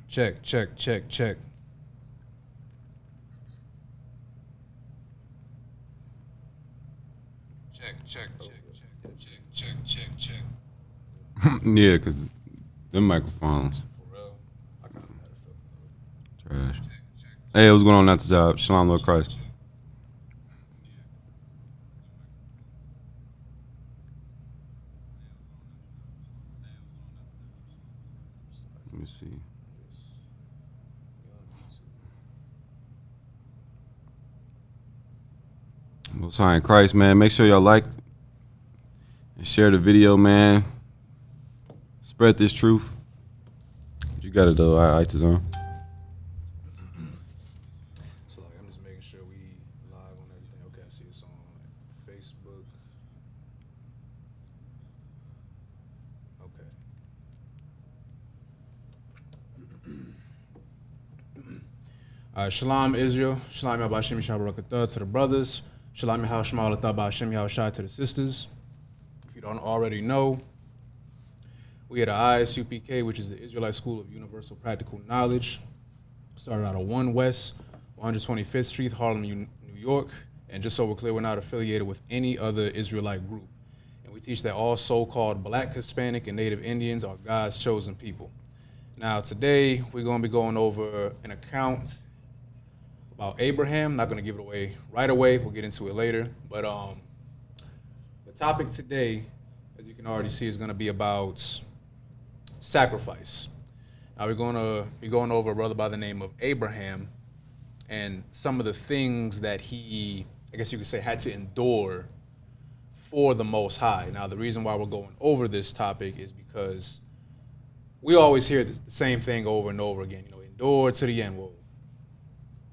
Check, check, check, check. Check, check, check, check, check, check, check, check. Yeah, because them microphones. For real. I kind of had a Trash. Hey, what's going on at the job? Shalom, Lord Christ. Let me see. Most High in Christ, man. Make sure y'all like and share the video, man. Spread this truth. You got it though. I like this on. So like, I'm just making sure we live on everything. Okay, I see it's on Facebook. Okay. All right, Shalom Israel. Shalom Yahbashim Shabbarakatah to the brothers. Shalom Yahshua Bashim Yahushai to the sisters. If you don't already know, we at the SUBCRIBE, which is the Israelite School of Universal Practical Knowledge. Started out of 1 West, 125th Street, Harlem, New York. And just so we're clear, we're not affiliated with any other Israelite group. And we teach that all so-called Black, Hispanic, and Native Indians are God's chosen people. Now, today, we're going to be going over an account about Abraham. Not going to give it away right away. We'll get into it later. But the topic today, as you can already see, is going to be about sacrifice. Now we're going to be going over a brother by the name of Abraham and some of the things that he, I guess you could say, had to endure for the Most High. Now the reason why we're going over this topic is because we always hear the same thing over and over again. You know, endure to the end. Well,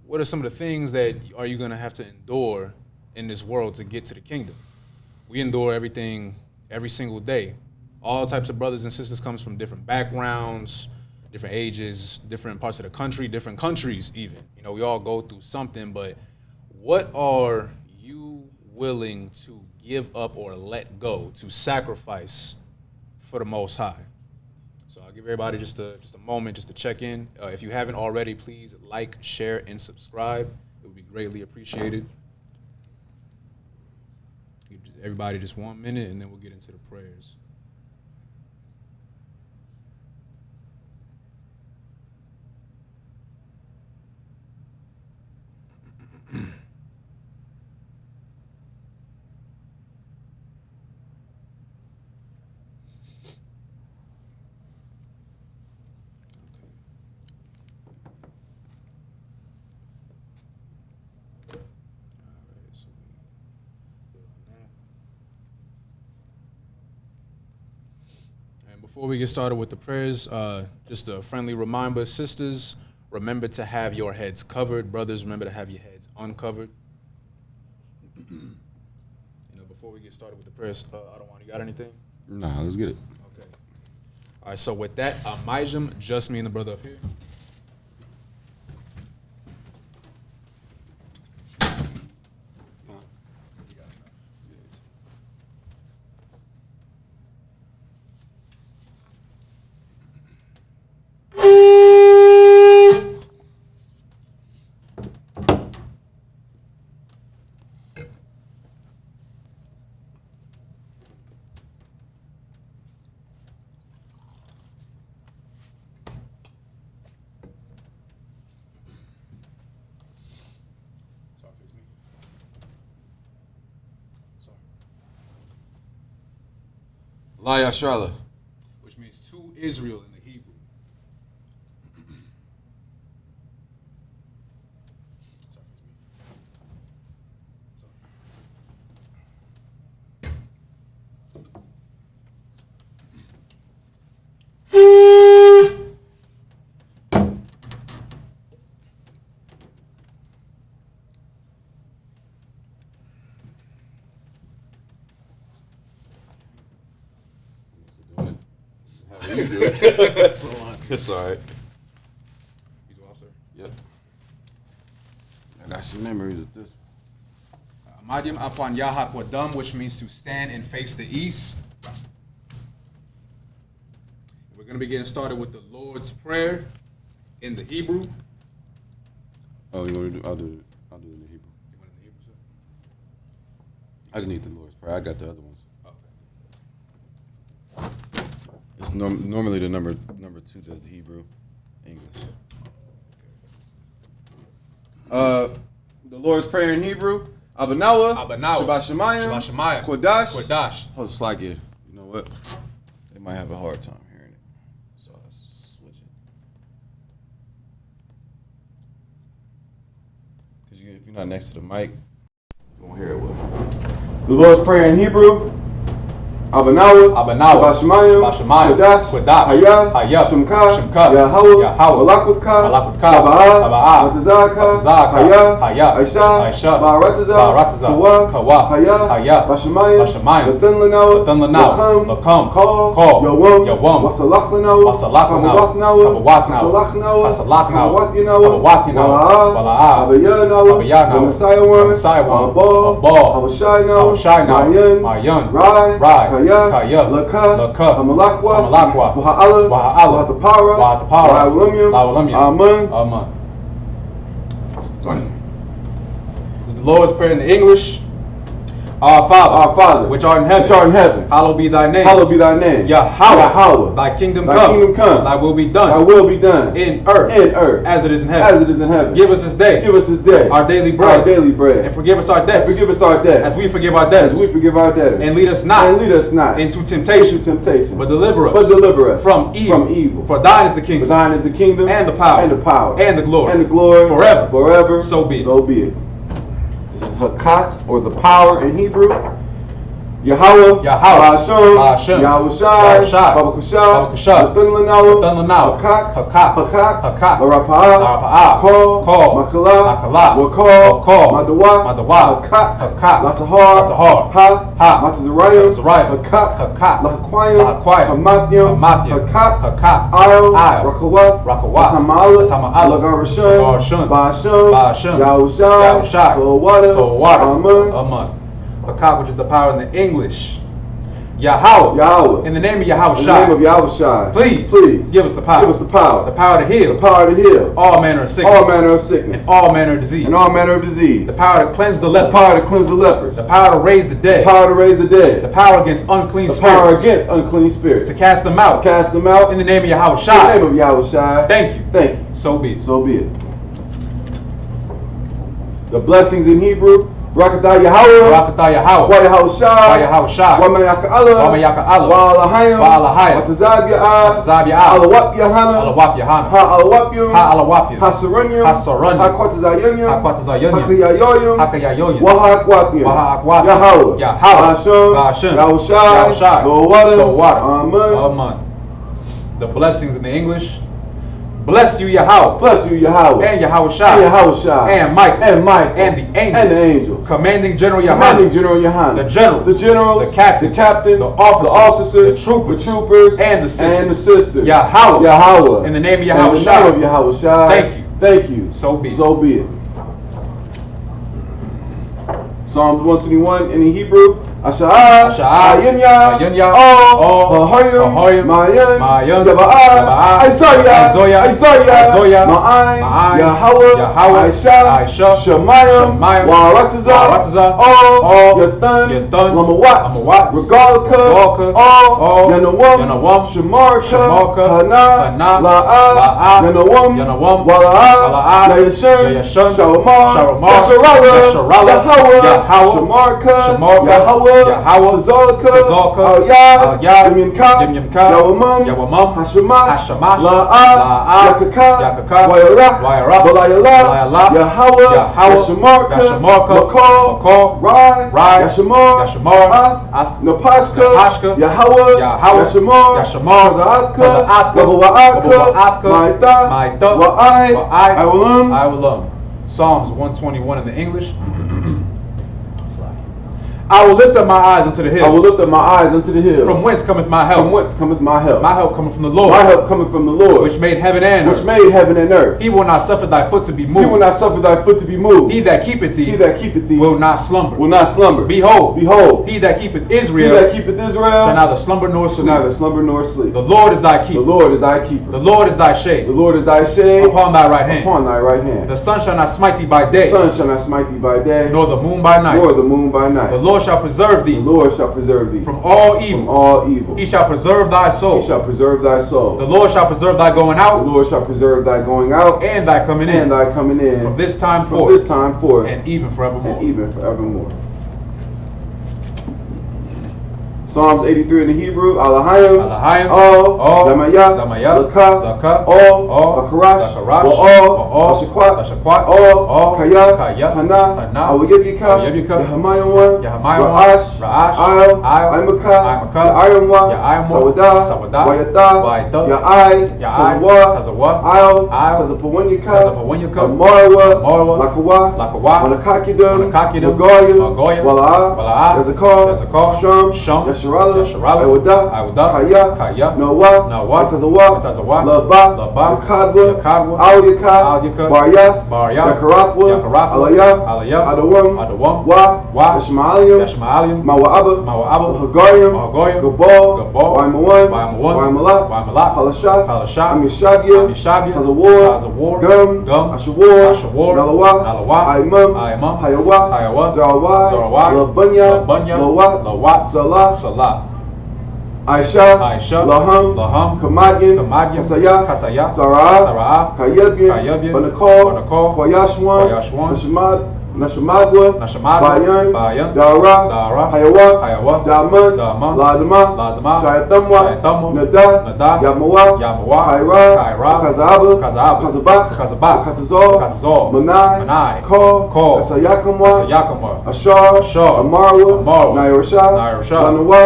what are some of the things that are you going to have to endure in this world to get to the kingdom? We endure everything every single day. All types of brothers and sisters comes from different backgrounds, different ages, different parts of the country, different countries even. You know, we all go through something, but what are you willing to give up or let go, to sacrifice for the Most High? So I'll give everybody just a moment just to check in. If you haven't already, please like, share, and subscribe. It would be greatly appreciated. Give everybody just 1 minute, and then we'll get into the prayers. Before we get started with the prayers, just a friendly reminder, sisters, remember to have your heads covered. Brothers, remember to have your heads uncovered. Before we get started with the prayers, I don't want you got anything? Nah, let's get it. Okay. All right, so with that, Majum, just me and the brother up here. La Yashrala. Which means to Israel in the Hebrew. You do it. That's all right. He's off, sir. Yep. I got some memories of this. I'm Amadim upon Yahakwadam, which means to stand and face the east. We're going to be getting started with the Lord's Prayer in the Hebrew. Oh, you want to do? I'll do it in the Hebrew. You want it in the Hebrew, sir? I just need the Lord's Prayer. I got the other ones. Okay. It's normally the number 2 does the Hebrew, English. The Lord's Prayer in Hebrew. Abanawa. Shabbat Shemayim. Kodash. Hold slide here. You know what? They might have a hard time hearing it, so let's switch it. Because if you're not next to the mic, you won't hear it well. The Lord's Prayer in Hebrew. Abanawa, Shabbat Shemayim, Kodash, Hayah, Shemka, Yahweh, Malakutka, Saba'ah, Matazaka, Hayah, Aisha, Ba'arataza, Kawa, Hayah, Bashamayim, Lathan Lanaw, Lakam, Call, Yawam, Wasalach Lanaw, Kasalach Wala'ah, Abayanaw, Messiah, Abal, Hawashai, Mayan, Rai, Kaya, Laka, Amalakwa, Waha'ala, Waha'atapara, Amen. This is the Lord's Prayer in the English. Our Father, which art in heaven, hallowed be thy name. Yahweh, thy kingdom come. Thy will be done. In earth, as it is in heaven. Give us this day our daily bread. And forgive us our debts. As we forgive our debtors. And lead us not into temptation. But deliver us from evil. For thine is the kingdom. And the power. And the glory. Forever. So be it. This is Hakak, or the power in Hebrew. Yahweh, Hashem, Yahushai, Babakashah, Lathan Lanaw, Hakak, Larapa'ah, Call, Makala, Wakal, Madawa, Hakak, Latahar, Ha, Matazarayim, Hakak, Lahakwayim, Hamathim, Hakak, Ayel, Rakawath, Tama'ala, Lagarashun, Ba'ashim, Yahushai, for water, Amen. Hakak, which is the power in the English. Yahweh. In the name of Yahushai. Please give us the power. The power to heal. All manner of sickness. And all manner of disease. The power to cleanse the lepers. The power to raise the dead. The power against unclean spirits. To cast them out. In the name of Yahushai. Thank you. So be it. The blessings in Hebrew. Barakatah Yahweh, Wa Yahushai, Wa Mayaka Allah, Wa Alahayim, Matazab Ya'ah, Alawap Yahana, Ha Alawapyum, Ha Saranyum, Ha Kwatazayonim, Hakayayoyim, Wa Ha'akwatiyim, Yahweh, Hashem, Yahushai, the water. Amen. The blessings in the English. Bless you, Yahweh. And Yahushai. And Mike. And the angels. Commanding General Yohanan. The generals. The captains. The officers. The troopers. And the sisters. Yahweh. In the name of Yahushai. Thank you. So be it. Psalms 121 in the Hebrew. Asha'ah, Ayanya, Hahoyim, Mayan, Yaba'ah, Isaiah, Ma'ayin, Yahweh, Aisha, Shemayim, Wa'arataza, Yathan, Lamawat, Regalka, Yanawam, Shemarka, Hana, La'ah, Yanawam, Wala'ah, Yayashan, Sharamar, Yasharallah, Shemarka, Yahweh, Tazalka, Al-Yad, Dimyamka, Yawamam, Hashamash, La'ah, Yakaka, Wayarak, Balayala, Yahweh, Yashamarka, Makal, Rai, Yashamar, Napashka, Yahweh, Yashamar, Taza'atka, Maita, Wa'ai, I will. Psalms 121 in the English. I will lift up my eyes unto the hills. I will lift up my eyes unto the hills. From whence cometh my help? From whence cometh my help? My help cometh from the Lord. My help cometh from the Lord, which made heaven and earth. which made heaven and earth. He will not suffer thy foot to be moved. He will not suffer thy foot to be moved. He that keepeth thee, He that keepeth thee will not slumber. will not slumber. Behold, Behold, he that keepeth he Israel that keepeth Israel shall neither slumber nor shall sleep. neither slumber nor sleep. The Lord is thy The keeper. Lord is thy keeper. The Lord is thy shade The Lord is thy shade upon thy right hand. upon thy right hand. The sun shall not smite thee by The day, sun shall not smite thee by day, nor the moon by night. nor the moon by night. The Lord shall preserve The thee Lord shall preserve thee from all from evil. all evil. He shall preserve thy He soul. shall preserve thy soul. The Lord shall preserve thy going The out Lord shall preserve thy going out and thy coming and in thy coming in from this time from forth this time forth and even forevermore. and even forevermore. Psalms 83 in the Hebrew, Alahayim, Alahayim, All, Damayah, Lakah, All, Bakarash, All, Bashakwat, All, Kaya, Hana, Awayabika, Yahamayan, Ra'ash, Ayel, Imaka, Ya'ayamwa, Sawada, Wayata, Ya'ai, Tazawa, Ayel, Tazapawanyaka, Marwa, Lakawa, Manakakidun, Magoya, Wala'ah, Yazakar, Sham, Yasharala, Iwada, Kaya, Noah, Tazawa, Laba, Yakadwa, Al-Yaka, Barya, Yakarakwa, Alaya, Adawam, Wa, Yashma'alim, Mawa'aba, Hagayim, Gabal, Waimalat, Palashat, Amishabia, Tazawar, Gum, Ashawar, Nalawa, Aimam, Hayawa, Zarawa, Labanya, Lawat, Salah, Aisha, Laham, Kamadyan, Kasaya, Sarah, Kayabian, Banakal, Koyashwan, Nashamadwa, Bayan, Dara, Hayawa, Daman, Ladama, Shayatamwa, Nada, Yamawa, Kaira, Kazabak, Katazol, Manai, Ko, Sayakamwa, Ashar, Amarwa, Nairasha, Lanawa,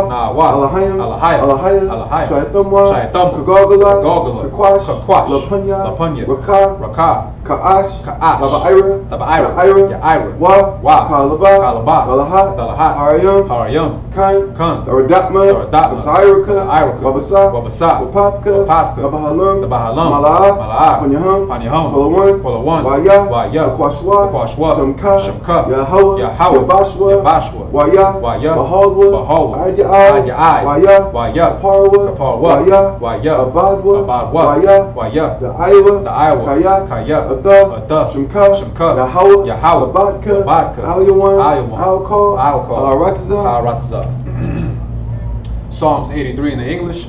Nawa, Alahayim, Shayatamwa, Kagogala, Kakwash, Lapanya, Raka, Ka'ash, Taba'ira, Ya'ira, Wa, Kalaba, Dalahat, Harayam, Kan, Daradakma, Sairaka, Wabasa, Wapatka, Bahalam, Mala'ah, Panyaham, Palawan, Waya, Kwashwa, Shamka, Yahawah, Yabashwa, Waya, Bahalwa, Ayai, Waya, Kaparwa, Waya, Abadwa, Waya, the Iowa, Kaya, Adab, Shemka, Yahawah, Abadka, Alyawan, Alkal, Psalms 83 in the English.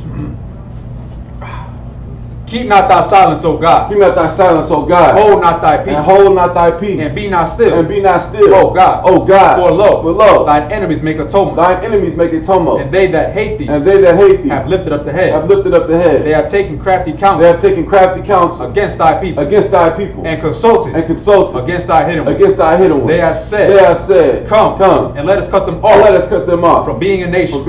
Keep not thy silence, O God. Keep not thy silence, O God. Hold not thy peace. And hold not thy peace. And be not still. And be not still. O God. O God. For lo, thine enemies make a tumult. Thine enemies make a tumult. And they that hate thee. Have lifted up the head. They are taking crafty counsel. Against thy people. And consulted. Against thy hidden ones. They have said. Come. And let us cut them off. From being a nation.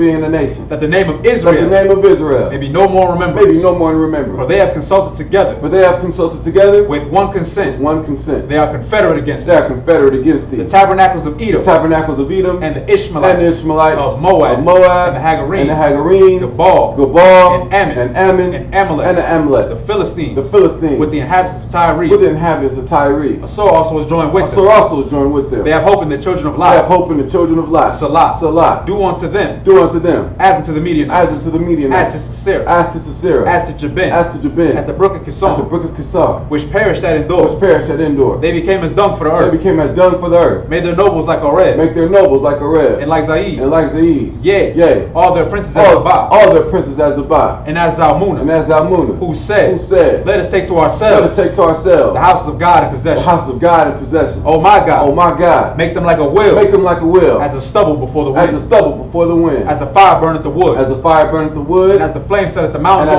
That the name of Israel. May be no more remembered. For they have consulted together. With one consent. They are confederate against thee. The tabernacles of Edom. And the Ishmaelites. Of Moab. And the Hagarenes. Gabal. And Ammon. And Amalek. The Philistines. With the inhabitants of Tyre. A soul also was joined with them. They have hope in the children of life. Salah. Do unto them. As unto the Midianites. As to Sisera. As to Jabin. At the brook of Kissar. Which perished at Endor. They became as dung for the earth. Made their nobles like Oreb. And like Zaid. Yea. All their princes as Zabah. And as Zalmunna. Who said, Let us take to ourselves the houses of God in possession. Oh my God. Make them like a wheel. As a stubble before the wind. As the fire burneth the wood. And as the flame setteth the mountains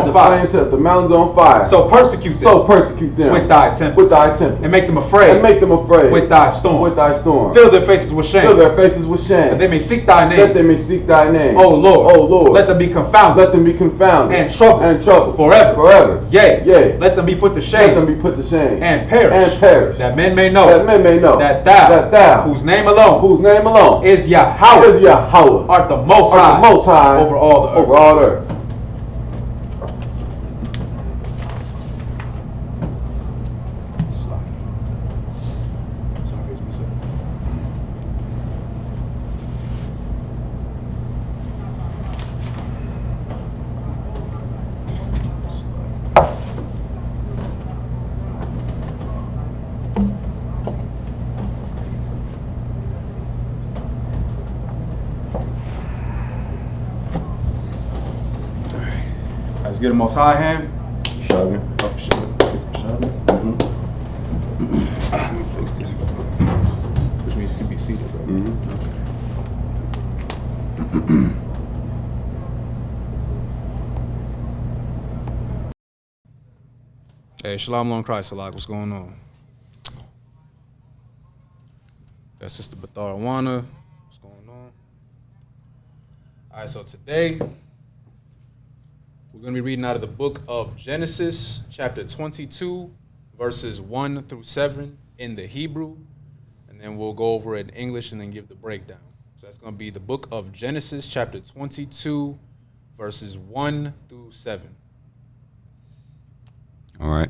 on on fire. So persecute them. So persecute them with thy tempest. With thy tempest. And make them afraid. And make them afraid. With thy storm. With thy storm. Fill their faces with shame. Fill their faces with shame. That they may seek thy name. That they may seek thy name. O Lord. O Lord. Let them be confounded. Let them be confounded. And troubled. And troubled. Forever. Forever. Yea. Yea. Let them be put to shame. Let them be put to shame. And perish. And perish. That men may know. That men may know. That thou. Whose name alone. Whose name alone. Is Yahweh. Is Yahweh. Art the most high. Art the most high. Over all the earth. Over all the earth. Let's get the most high hand. Shoving. Oh, shit. Shoving. Let me fix this. Which means you can be seated, bro. Hey, Shalom Lon Christ, Alak, what's going on? That's Sister Bathar Awana. What's going on? All right, so today we're going to be reading out of the book of Genesis, chapter 22, verses 1 through 7 in the Hebrew, and then we'll go over it in English and then give the breakdown. So that's going to be the book of Genesis, chapter 22, verses 1 through 7. All right.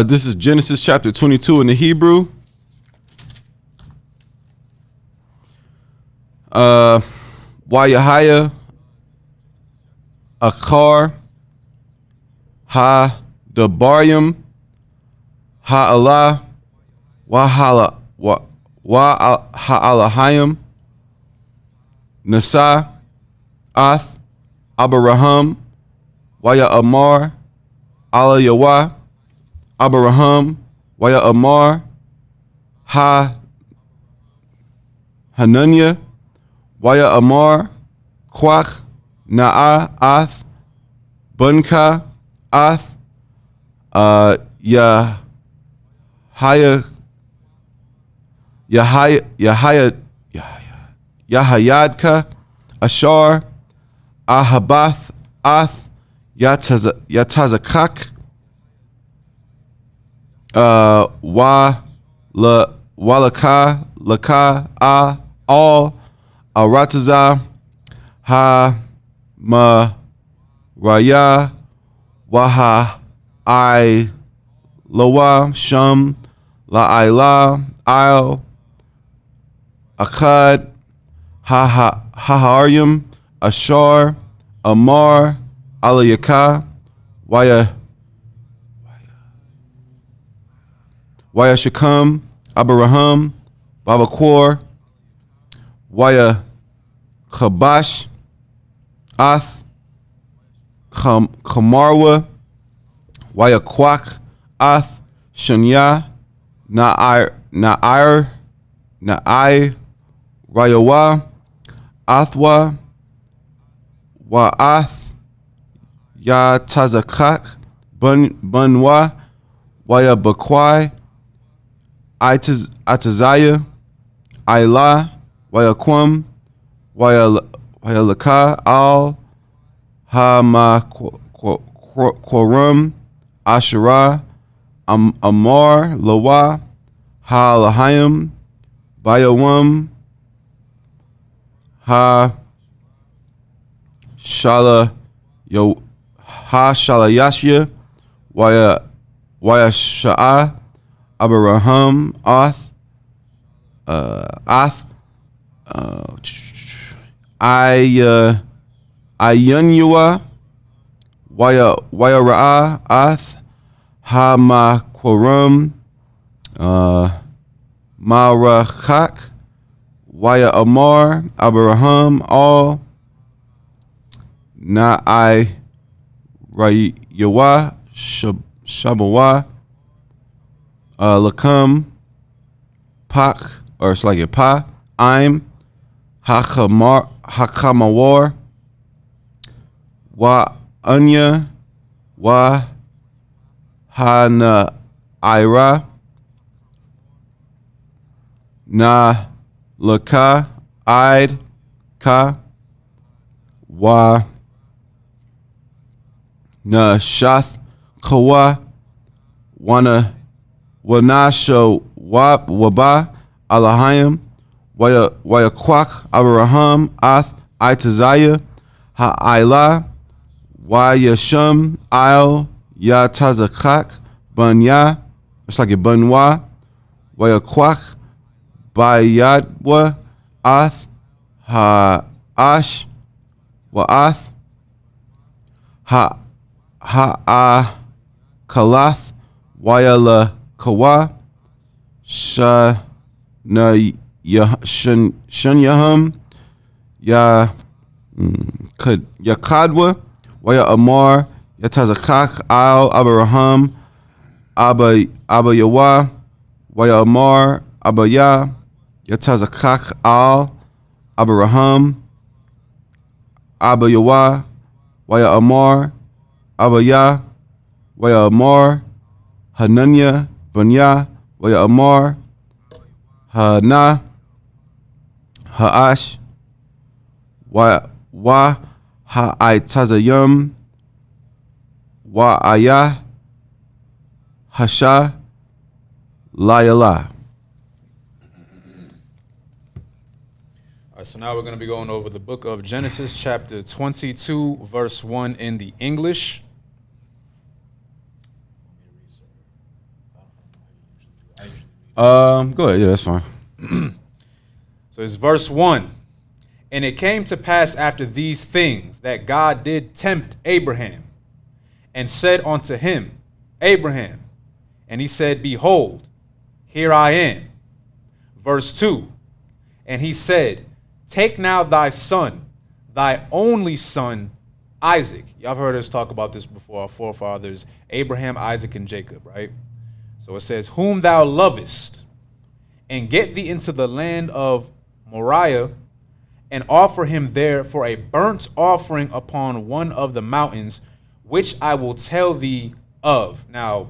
This is Genesis chapter 22 in the Hebrew. Wayahaya, Akar, Ha Dabaryam, Ha Allah, Wahala, Wa Ha'alahayim, Nasa, Ath, Abraham, Waya Amar, Allah Yawah, Abraham, Waya Amar, Hananya, Waya Amar, Kwach, Na'a, Ath, Bunka, Ath, Yahayadka, Ashar, Ahabath, Ath, Yatazakak, Walaka, Laka, All, Arataza, Raya, Waha, Loa, Shum, La'ila, Il, Akkad, Haharyam, Ashar, Amar, Alayaka, Waya Shekam, Abraham, Babakor, Waya Chabash, Ath, Kamarwa, Waya Kwak, Ath, Shanya, Na'ir, Rayawa, Athwa, Wa'ath, Yatazakak, Bunwa, Waya Bakwai, Ataziah, Ilah, Wayaquam, Wayalaka, Al, Quorum, Asherah, Amar, Loa, Lahayim, Bayawam, Shalayashia, Waya Sha'ah, Abraham, Ath, Ayunua, Waya Ra'a Ath Ha Ma Quorum Marachak Waya Amar Abraham All Na I Rayawa Shabawa Lakam Pak, or it's like a Pa I'm Hakamawar Wa Anya Wa Hana Ira Na Laka Id Ka Wa Na Shath Kawa Wana Wanasha Wab Waba Alahayim Waya Kwak Abraham Ath Itazaya Ha'ila Wayasham Al Ya Tazakak Banya, it's like a Banwa Waya Kwak Bayadwa Ath Ha'ash Wa'ath Ha'a Kalath Wayala Kawa Sha Na Shanyaham Ya Yakadwa Waya Amar Yatazakak Al Abraham Abayawa Waya Amar Abaya Yatazakak Al Abraham Abayawa Waya Amar Abaya Waya Amar Hananya Banya Waya Amar Hana Ha'ash Wa Ha'itazayam Wa Ayah Hasha Layala. All right, so now we're going to be going over the book of Genesis, chapter 22, verse 1 in the English. Go ahead. Yeah, that's fine. So it's verse 1. And it came to pass after these things that God did tempt Abraham and said unto him, Abraham. And he said, Behold, here I am. Verse 2. And he said, Take now thy son, thy only son, Isaac. Y'all have heard us talk about this before, our forefathers, Abraham, Isaac, and Jacob, right? So it says, Whom thou lovest, and get thee into the land of Moriah, and offer him there for a burnt offering upon one of the mountains, which I will tell thee of. Now,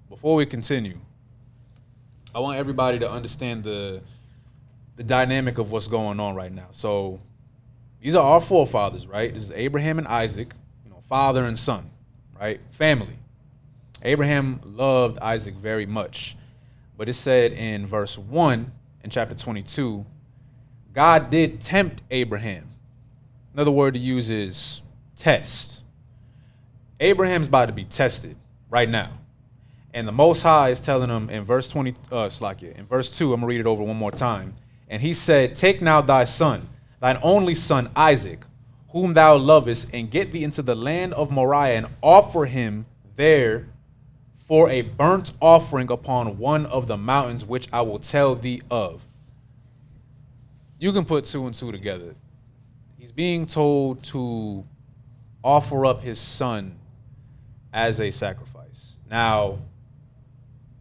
before we continue, I want everybody to understand the dynamic of what's going on right now. So these are our forefathers, right? This is Abraham and Isaac, father and son, right? Family. Abraham loved Isaac very much. But it said in verse 1 in chapter 22, God did tempt Abraham. Another word to use is test. Abraham's about to be tested right now. And the Most High is telling him in verse 2, I'm going to read it over one more time. And he said, Take now thy son, thine only son Isaac, whom thou lovest, and get thee into the land of Moriah, and offer him there for a burnt offering upon one of the mountains, which I will tell thee of. You can put two and two together. He's being told to offer up his son as a sacrifice. Now,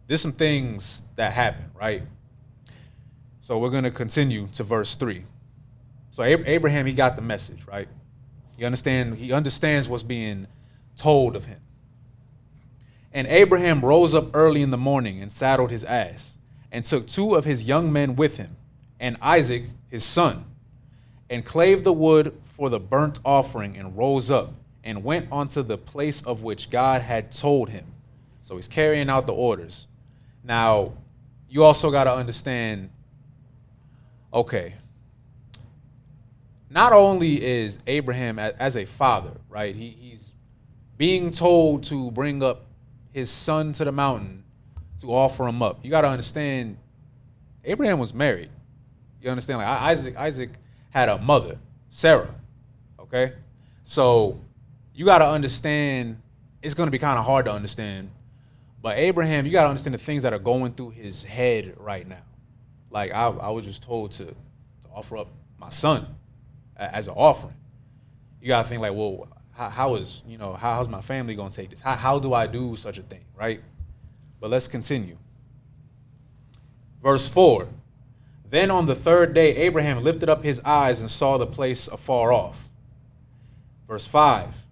there's some things that happen, right? So we're going to continue to verse 3. So Abraham, he got the message, right? He understands what's being told of him. And Abraham rose up early in the morning and saddled his ass, and took 2 of his young men with him, and Isaac his son, and clave the wood for the burnt offering, and rose up and went unto the place of which God had told him. So he's carrying out the orders. Now, you also got to understand, okay, not only is Abraham as a father, right? He's being told to bring up his son to the mountain to offer him up. You got to understand, Abraham was married. You understand? Like Isaac had a mother, Sarah. Okay? So you got to understand, it's going to be kind of hard to understand, but Abraham, you got to understand the things that are going through his head right now. Like I was just told to offer up my son as an offering. You got to think like, well, how's my family going to take this? How do I do such a thing, right? But let's continue. Verse 4. Then on the third day, Abraham lifted up his eyes and saw the place afar off. Verse 5.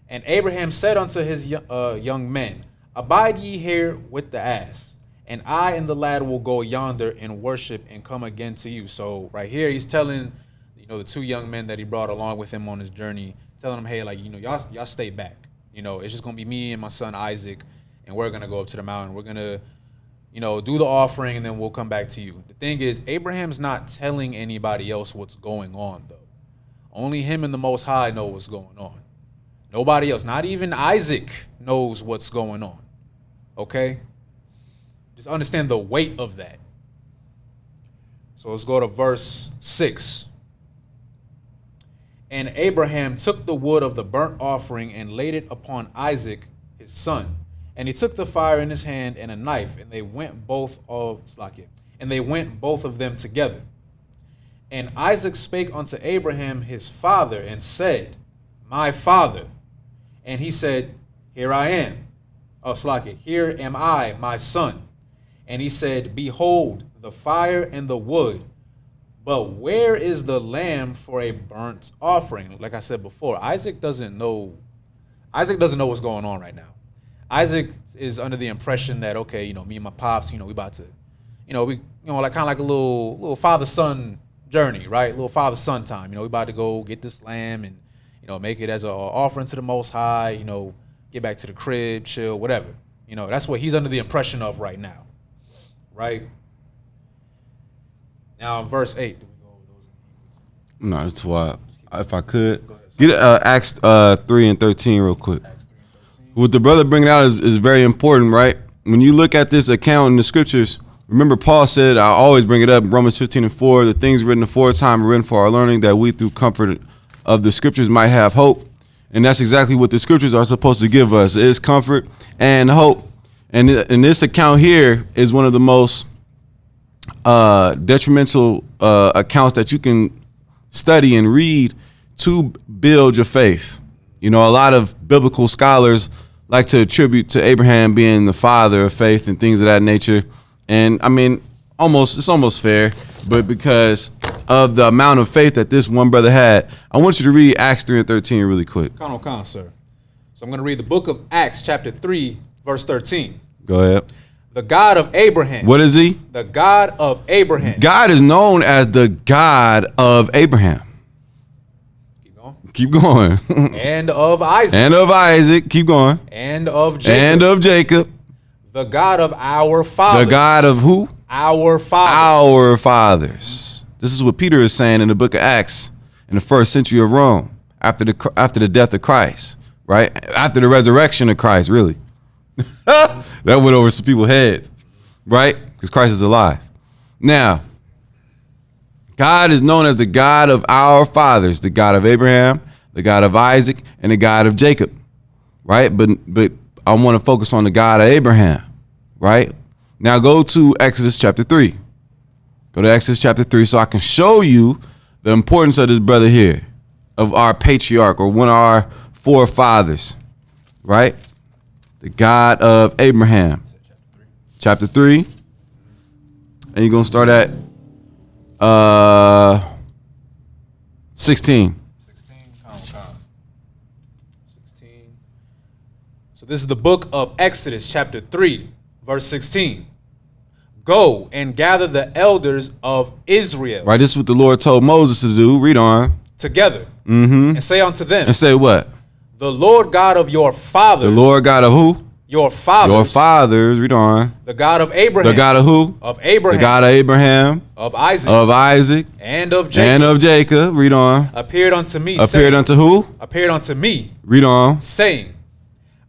And Abraham said unto his young men, abide ye here with the ass, and I and the lad will go yonder and worship and come again to you. So right here, he's telling, the two young men that he brought along with him on his journey, telling them, hey, like, y'all stay back. It's just going to be me and my son Isaac, and we're going to go up to the mountain. We're going to, do the offering, and then we'll come back to you. The thing is, Abraham's not telling anybody else what's going on, though. Only him and the Most High know what's going on. Nobody else, not even Isaac, knows what's going on. Okay? Just understand the weight of that. So let's go to verse 6. And Abraham took the wood of the burnt offering and laid it upon Isaac, his son. And he took the fire in his hand and a knife, and they went both of them together. And Isaac spake unto Abraham his father, and said, my father. And he said, here I am. Here am I, my son. And he said, behold, the fire and the wood, but where is the lamb for a burnt offering? Like I said before, Isaac doesn't know what's going on right now. Isaac is under the impression that, okay, me and my pops, we about to, like kind of like a little father-son journey, right? A little father-son time. We about to go get this lamb and, make it as an offering to the Most High, get back to the crib, chill, whatever. That's what he's under the impression of right now, right? Now, in verse 8. No, that's why. If I could get Acts 3 and 13 real quick. What the brother bringing out is very important, right? When you look at this account in the scriptures, remember Paul said, I always bring it up, Romans 15 and 4, the things written aforetime are written for our learning, that we through comfort of the scriptures might have hope. And that's exactly what the scriptures are supposed to give us, is comfort and hope. And in this account here is one of the most detrimental accounts that you can study and read to build your faith. A lot of biblical scholars like to attribute to Abraham being the father of faith and things of that nature. And I mean, it's almost fair, but because of the amount of faith that this one brother had, I want you to read Acts 3 and 13 really quick. Come on, sir. So I'm going to read the book of Acts, chapter 3, verse 13. Go ahead. The God of Abraham. What is he? The God of Abraham. God is known as the God of Abraham. Keep going. And of Isaac. And of Isaac. Keep going. And of Jacob. And of Jacob. The God of our fathers. The God of who? Our fathers. Our fathers. This is what Peter is saying in the book of Acts in the first century of Rome, after the death of Christ, right? After the resurrection of Christ, really. That went over some people's heads, right? Because Christ is alive. Now, God is known as the God of our fathers, the God of Abraham, the God of Isaac, and the God of Jacob, right? But I want to focus on the God of Abraham, right? Now go to Exodus chapter 3. Go to Exodus chapter 3 so I can show you the importance of this brother here, of our patriarch or one of our forefathers, right? The God of Abraham. Chapter 3. And you're going to start at 16. 16. So this is the book of Exodus, chapter 3, verse 16. Go and gather the elders of Israel. Right, this is what the Lord told Moses to do. Read on. Together. Mm-hmm. And say unto them. And say what? The Lord God of your fathers. The Lord God of who? Your fathers. Your fathers. Read on. The God of Abraham. The God of who? Of Abraham. The God of Abraham. Of Isaac. Of Isaac. And of Jacob. And of Jacob. Read on. Appeared unto me. Appeared saying, unto who? Appeared unto me. Read on. Saying,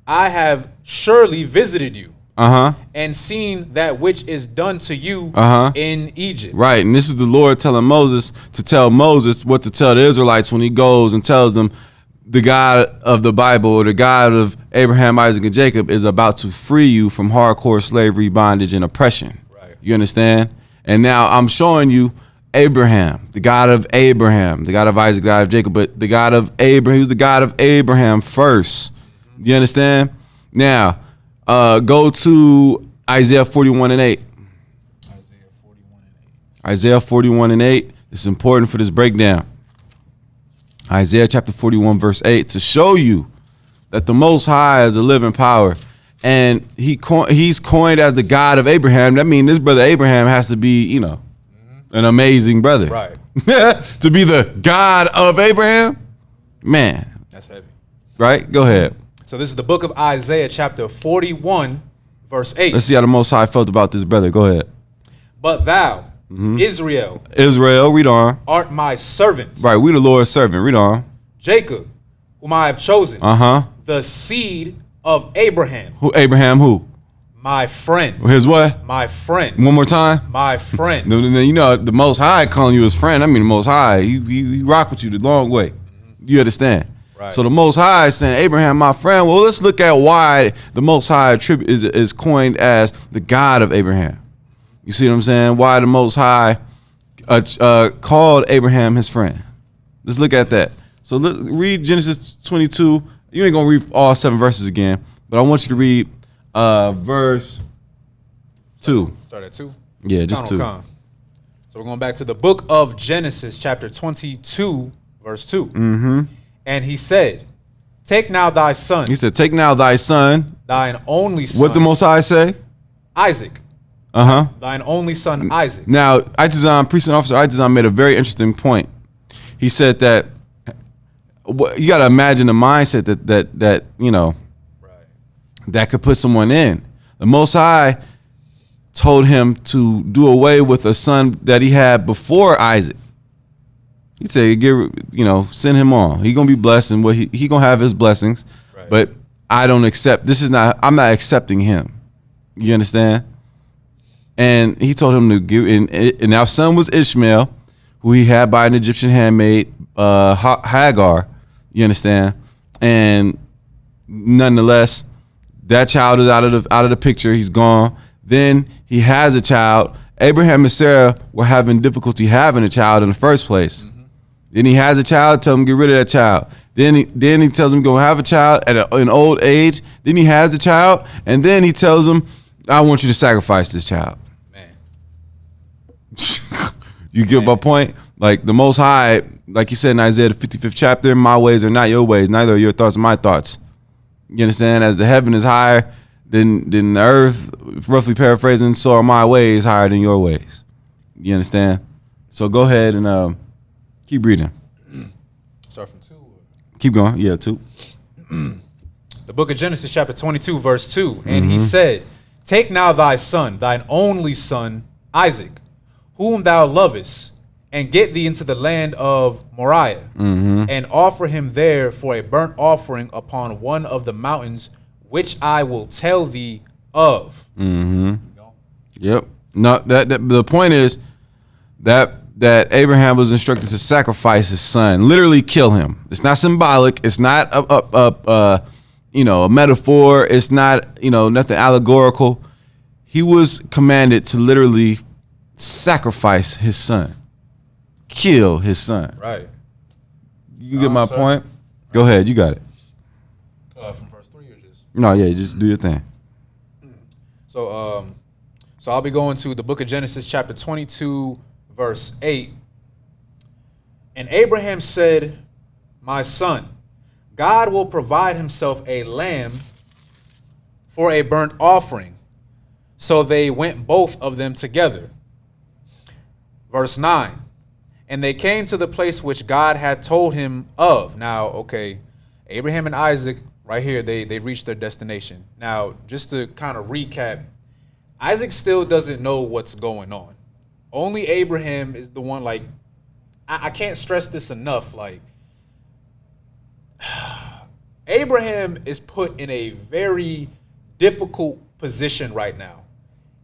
I have surely visited you. And seen that which is done to you in Egypt. Right, and this is the Lord telling Moses to tell Moses what to tell the Israelites when he goes and tells them the God of the Bible, or the God of Abraham, Isaac, and Jacob, is about to free you from hardcore slavery, bondage, and oppression. Right. You understand? And now I'm showing you Abraham, the God of Abraham, the God of Isaac, the God of Jacob, but the God of Abraham, he was the God of Abraham first. You understand? Now, go to Isaiah 41 and 8. Isaiah 41 and 8. Isaiah 41 and 8. It's important for this breakdown. Isaiah chapter 41 verse 8, to show you that the Most High is a living power, and he's coined as the God of Abraham. That means this brother Abraham has to be, you know, an amazing brother. Right. To be the God of Abraham? Man. That's heavy. Right? Go ahead. So this is the book of Isaiah chapter 41 verse 8. Let's see how the Most High felt about this brother. Go ahead. But thou, Israel, Read on. art my servant. Right, we the Lord's servant. Read on. Jacob, whom I have chosen. Uh-huh. The seed of Abraham. Who Abraham who? My friend. His what? My friend. One more time. My friend. You know, the Most High calling you his friend. I mean, the Most High, he rock with you the long way. You understand? Right. So the Most High is saying, Abraham, my friend. Well, let's look at why the Most High is coined as the God of Abraham. You see what I'm saying? Why the Most High called Abraham his friend. Let's look at that. So read Genesis 22. You ain't gonna read all 7 verses again, but I want you to read verse 2. Start at 2. Yeah, just 2. So we're going back to the book of Genesis, chapter 22, verse 2. Mm-hmm. And he said, take now thy son. He said, take now thy son. Thine only son. What the Most High say? Isaac. Uh-huh. Thine only son, Isaac. Now, Precinct Officer Itazan made a very interesting point. He said that you got to imagine the mindset that you know, Right. that could put someone in. The Most High told him to do away with a son that he had before Isaac. He said, send him on. He gonna be blessed, and what he gonna have his blessings. Right. But I'm not accepting him. You understand? And he told him to give. And our son was Ishmael, who he had by an Egyptian handmaid, Hagar. You understand? And nonetheless, that child is out of the picture. He's gone. Then he has a child. Abraham and Sarah were having difficulty having a child in the first place. Mm-hmm. Then he has a child. Tell him get rid of that child. Then he tells him go have a child at an old age. Then he has the child, and then he tells him, I want you to sacrifice this child. Man. You get my point? Like the Most High, like he said in Isaiah the 55th chapter, my ways are not your ways, neither are your thoughts my thoughts. You understand? As the heaven is higher than the earth, roughly paraphrasing, so are my ways higher than your ways. You understand? So go ahead and keep reading. Start from 2. Keep going. Yeah, 2. The book of Genesis, chapter 22, verse 2. And he said, take now thy son, thine only son, Isaac, whom thou lovest, and get thee into the land of Moriah, and offer him there for a burnt offering upon one of the mountains which I will tell thee of. Yep. No, that the point is that Abraham was instructed to sacrifice his son, literally kill him. It's not symbolic. It's not a metaphor. It's not, nothing allegorical. He was commanded to literally sacrifice his son, kill his son. Right. You get my point? Go ahead. You got it. From verse 3 or just? No, yeah, just do your thing. So I'll be going to the book of Genesis, chapter 22, verse 8. And Abraham said, my son, God will provide himself a lamb for a burnt offering. So they went both of them together. Verse 9. And they came to the place which God had told him of. Now, okay, Abraham and Isaac, right here, they reached their destination. Now, just to kind of recap, Isaac still doesn't know what's going on. Only Abraham is the one, like, I can't stress this enough, like, Abraham is put in a very difficult position right now.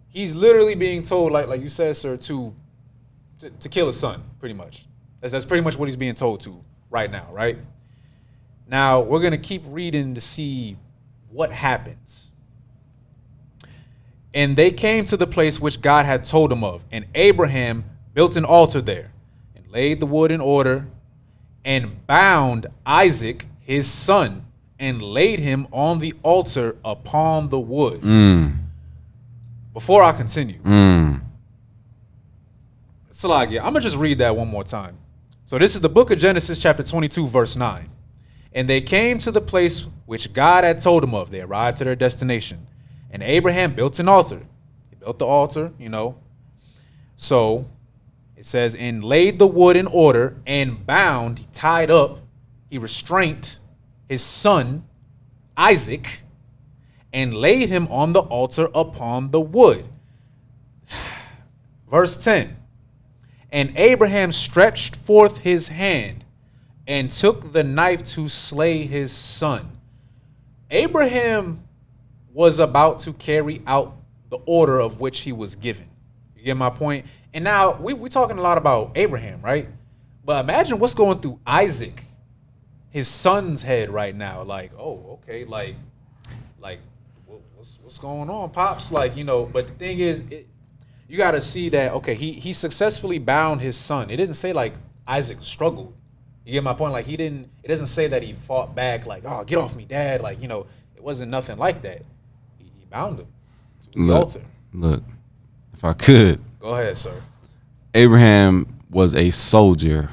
He's literally being told, like you said, sir, to kill his son, pretty much. That's pretty much what he's being told to right now, right? Now, we're going to keep reading to see what happens. And they came to the place which God had told him of. And Abraham built an altar there and laid the wood in order and bound Isaac, his son, and laid him on the altar upon the wood. Before I continue, Salagia, I'm going to just read that one more time. So this is the book of Genesis, chapter 22, verse 9. And they came to the place which God had told them of. They arrived to their destination. And Abraham built an altar. He built the altar, you know. So it says, and laid the wood in order and bound, he tied up, he restrained his son, Isaac, and laid him on the altar upon the wood. Verse 10. And Abraham stretched forth his hand and took the knife to slay his son. Abraham was about to carry out the order of which he was given. You get my point? And now we're talking a lot about Abraham, right? But imagine what's going through Isaac, his son's head right now. Like, oh, okay, like what's going on, Pops? Like, you know, but the thing is, you got to see that, okay, he successfully bound his son. It didn't say like Isaac struggled. You get my point? Like it doesn't say that he fought back like, oh, get off me, Dad. Like, you know, it wasn't nothing like that. He bound him to the altar. Look, if I could. Go ahead, sir. Abraham was a soldier.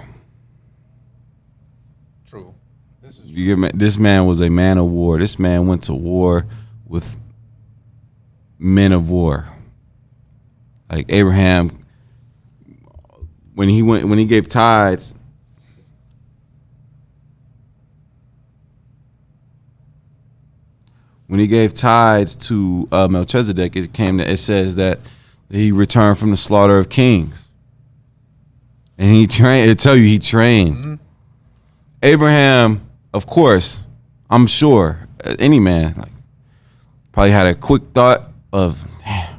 True. This is true. This man was a man of war. This man went to war with men of war. Like Abraham, when he gave tithes, to Melchizedek, it says that he returned from the slaughter of kings, and he trained. It tell you he trained. Mm-hmm. Abraham, of course, I'm sure any man like probably had a quick thought of, damn.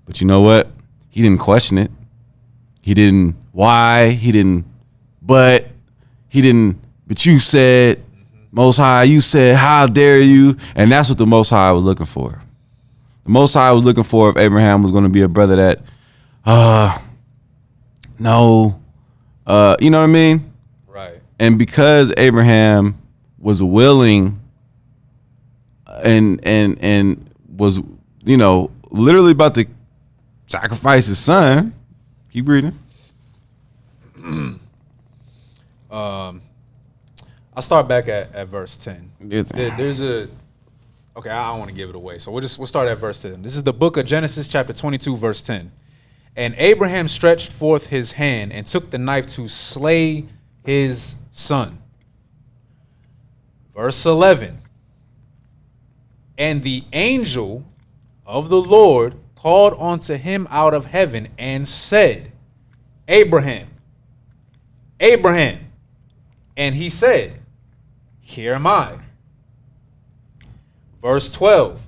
But you know what? He didn't question it. He didn't why. He didn't. But you said, Most High, you said, how dare you? And that's what the Most High was looking for. The Most High was looking for if Abraham was going to be a brother that, no, you know what I mean? right. And because Abraham was willing and was, you know, literally about to sacrifice his son. Keep reading. I'll start back at verse 10. Yes. There's okay, I don't want to give it away. So we'll start at verse 10. This is the book of Genesis, chapter 22, verse 10. And Abraham stretched forth his hand and took the knife to slay his son. Verse 11. And the angel of the Lord called unto him out of heaven and said, Abraham, Abraham. And he said, here am I. Verse 12.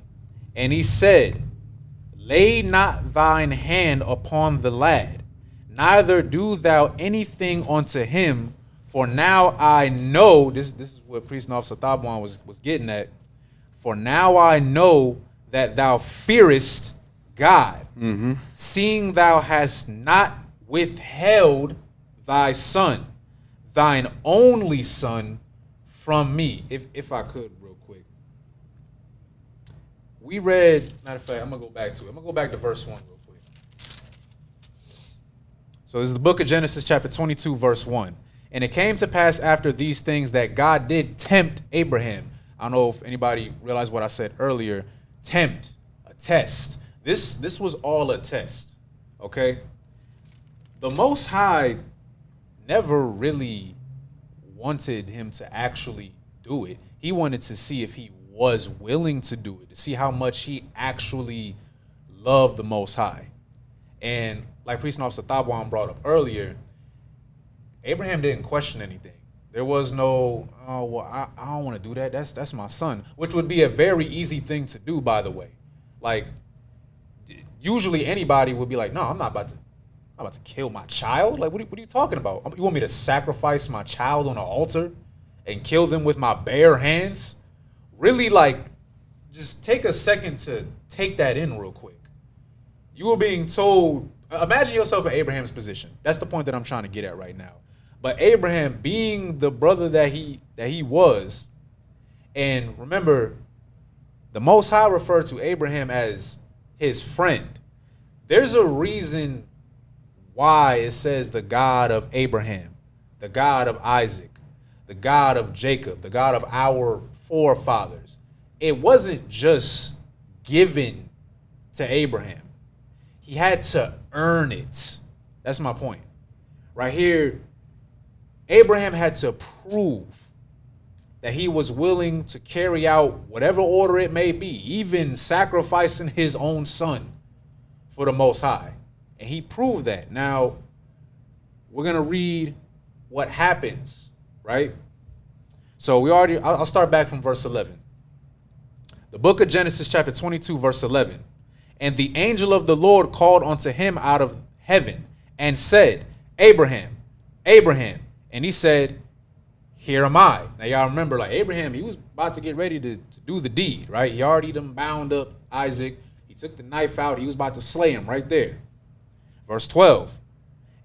And he said, lay not thine hand upon the lad, neither do thou anything unto him, for now I know, this is what Priest and Officer Thabwan was getting at, for now I know that thou fearest God, seeing thou hast not withheld thy son, thine only son, from me. If I could real quick. We read, matter of fact, I'm going to go back to it. I'm going to go back to verse 1 real quick. So this is the book of Genesis, chapter 22, verse 1. And it came to pass after these things that God did tempt Abraham. I don't know if anybody realized what I said earlier. Tempt, a test. This was all a test, okay? The Most High never really wanted him to actually do it. He wanted to see if he was willing to do it, to see how much he actually loved the Most High. And like Priest and Officer Thabwan brought up earlier, Abraham didn't question anything. There was no, oh, well, I don't want to do that. That's my son, which would be a very easy thing to do, by the way. Like, usually anybody would be like, no, I'm not about to kill my child. Like, what are you talking about? You want me to sacrifice my child on an altar? and kill them with my bare hands? Really, like, just take a second to take that in real quick. You were being told, imagine yourself in Abraham's position. That's the point that I'm trying to get at right now. But Abraham, being the brother that he was, and remember, the Most High referred to Abraham as his friend. There's a reason why it says the God of Abraham, the God of Isaac, the God of Jacob, the God of our forefathers. It wasn't just given to Abraham. He had to earn it. That's my point. Right here, Abraham had to prove that he was willing to carry out whatever order it may be, even sacrificing his own son for the Most High. And he proved that. Now, we're going to read what happens, right? So I'll start back from verse 11. The book of Genesis, chapter 22, verse 11. And the angel of the Lord called unto him out of heaven and said, Abraham, Abraham. And he said, here am I. Now, y'all remember, like, Abraham, he was about to get ready to do the deed, right? He already done bound up Isaac. He took the knife out. He was about to slay him right there. Verse 12.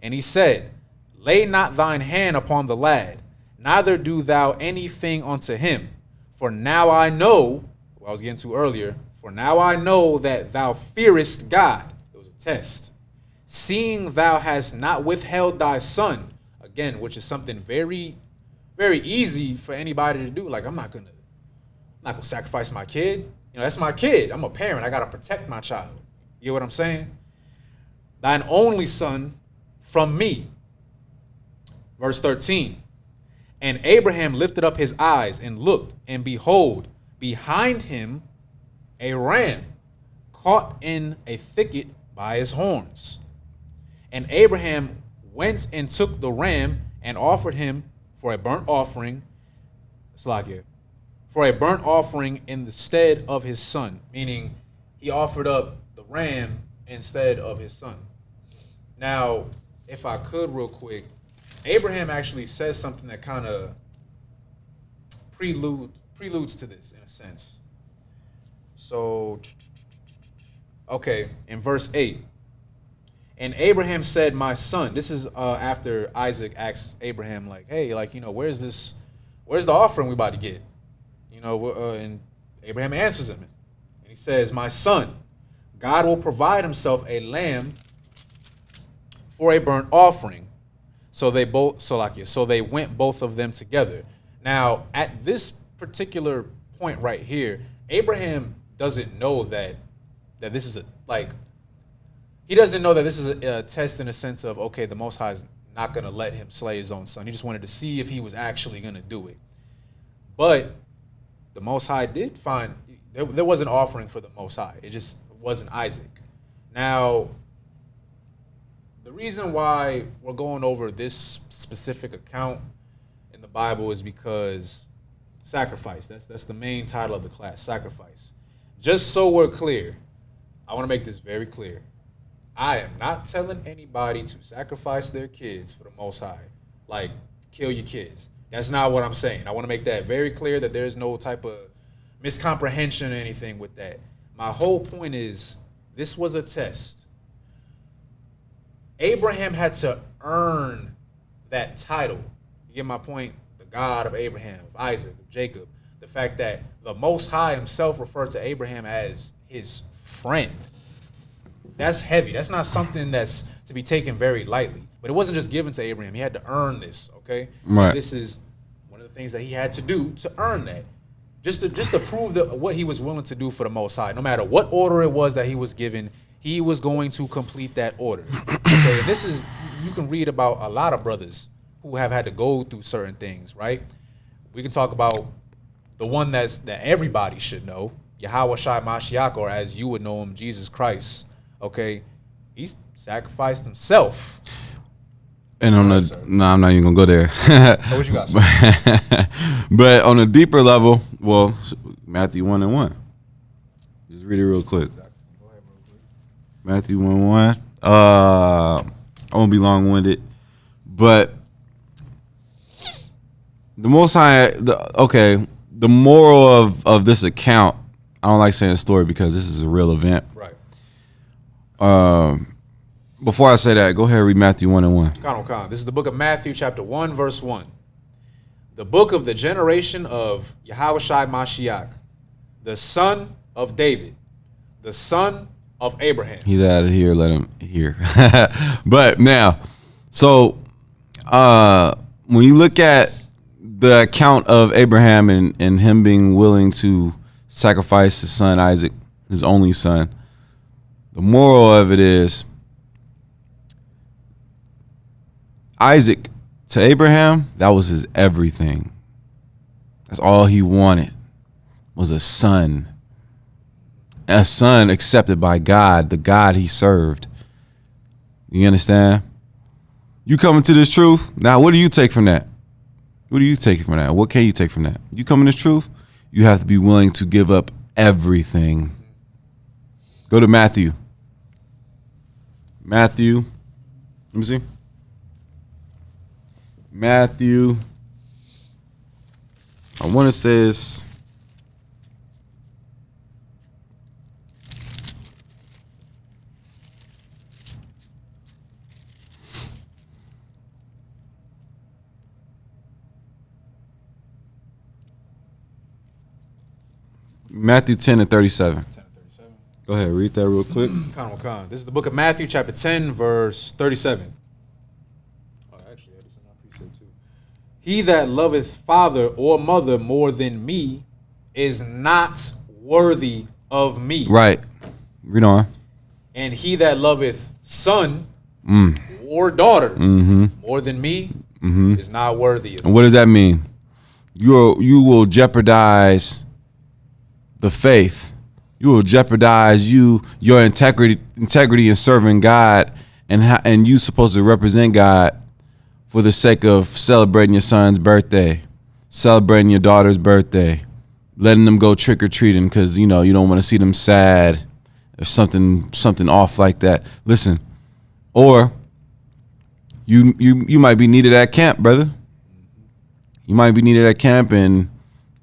And he said, lay not thine hand upon the lad, neither do thou anything unto him. For now I know, what I was getting to earlier, for now I know that thou fearest God. It was a test. Seeing thou hast not withheld thy son, again, which is something very, very easy for anybody to do. Like, I'm not gonna sacrifice my kid. You know, that's my kid. I'm a parent. I gotta protect my child. You know what I'm saying? Thine only son from me. Verse 13. And Abraham lifted up his eyes and looked, and behold, behind him a ram caught in a thicket by his horns. And Abraham went and took the ram and offered him for a burnt offering, for a burnt offering in the stead of his son. Meaning, he offered up the ram instead of his son. Now, if I could real quick, Abraham actually says something that kind of preludes to this in a sense. So, okay, in verse 8. And Abraham said, my son, this is after Isaac asks Abraham, like, hey, like, you know, where's the offering we about to get? You know, and Abraham answers him. And he says, my son, God will provide himself a lamb for a burnt offering. So they went both of them together. Now, at this particular point right here, Abraham doesn't know that this is he doesn't know that this is a test in a sense of, okay, the Most High is not going to let him slay his own son. He just wanted to see if he was actually going to do it. But the Most High did find, there was an offering for the Most High. It just wasn't Isaac. Now, the reason why we're going over this specific account in the Bible is because sacrifice. That's the main title of the class, sacrifice. Just so we're clear, I want to make this very clear. I am not telling anybody to sacrifice their kids for the Most High. Like, kill your kids. That's not what I'm saying. I want to make that very clear, that there's no type of miscomprehension or anything with that. My whole point is, this was a test. Abraham had to earn that title. You get my point? The God of Abraham, of Isaac, of Jacob. The fact that the Most High himself referred to Abraham as his friend. That's heavy. That's not something that's to be taken very lightly. But it wasn't just given to Abraham. He had to earn this, okay? Right. And this is one of the things that he had to do to earn that. Just to prove what he was willing to do for the Most High. No matter what order it was that he was given, he was going to complete that order. Okay, and this is, you can read about a lot of brothers who have had to go through certain things, right? We can talk about the one that everybody should know, Yahweh Shai Mashiach, or as you would know him, Jesus Christ. Okay, he's sacrificed himself. And I'm not even gonna go there. What you got? But on a deeper level, well, Matthew 1:1. Just read it real quick. Matthew 1:1. I won't be long-winded, but The Most High. The moral of this account. I don't like saying the story because this is a real event. Right. Before I say that, go ahead and read Matthew 1:1. Khan. This is the book of Matthew, chapter 1, verse 1. The book of the generation of Yahushua Mashiach, the son of David, the son of Abraham. He's out of here. Let him hear. But now, so when you look at the account of Abraham and him being willing to sacrifice his son Isaac, his only son, the moral of it is Isaac to Abraham, that was his everything. That's all he wanted was a son. A son accepted by God, the God he served. You understand? You come into this truth. Now, what do you take from that? What do you take from that? What can you take from that? You come in this truth, you have to be willing to give up everything. Go to Matthew. Matthew. Let me see. Matthew. I want to say it's Matthew 10:37. 10:37. Go ahead, read that real quick. Khan. This is the book of Matthew, chapter 10, verse 37. Oh, actually, this is not precept too. He that loveth father or mother more than me is not worthy of me. Right. Read on. And he that loveth son or daughter more than me is not worthy of me. And what does that mean? You will jeopardize the faith. You will jeopardize your integrity in serving God, and you supposed to represent God for the sake of celebrating your son's birthday, celebrating your daughter's birthday, letting them go trick or treating because you don't want to see them sad or something off like that. Listen, or you might be needed at camp, brother. You might be needed at camp, and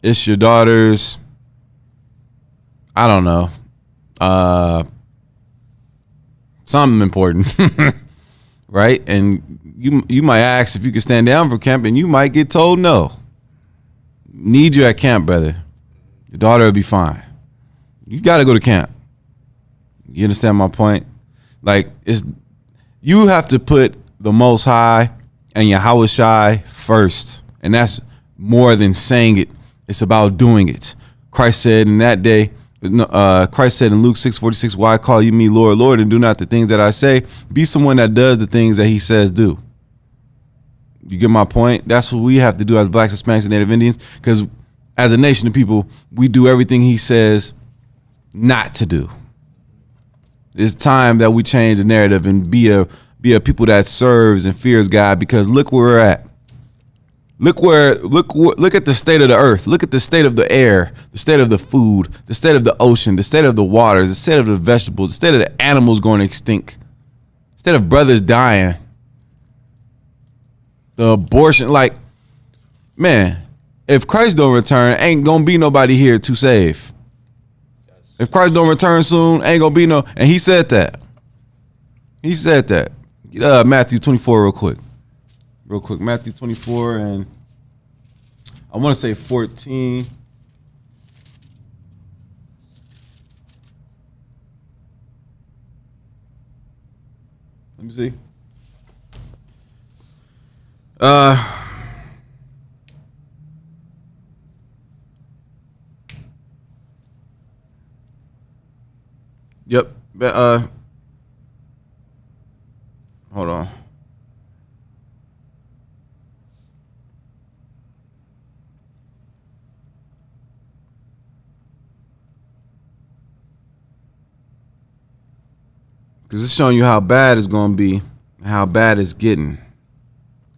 it's your daughter's, I don't know, something important, right? And you might ask if you can stand down from camp, and you might get told no. Need you at camp, brother. Your daughter will be fine. You got to go to camp. You understand my point? Like, you have to put the Most High and Yahushua first, and that's more than saying it. It's about doing it. Christ said in that day. Christ said in Luke 6:46, "Why call you me Lord, Lord, and do not the things that I say? Be someone that does the things that he says do." You get my point? That's what we have to do as Blacks, Hispanics, and Native Indians, because as a nation of people, we do everything he says not to do. It's time that we change the narrative and be a people that serves and fears God, because look where we're at. Look at the state of the earth. Look at the state of the air, the state of the food, the state of the ocean, the state of the waters, the state of the vegetables, the state of the animals going extinct, the state of brothers dying, the abortion. Like, man, if Christ don't return, ain't gonna be nobody here to save. If Christ don't return soon, ain't gonna be no. And he said that. He said that. Matthew 24 real quick. Matthew 24, and I want to say 14. Let me see. Yep. Hold on. Because it's showing you how bad it's going to be and how bad it's getting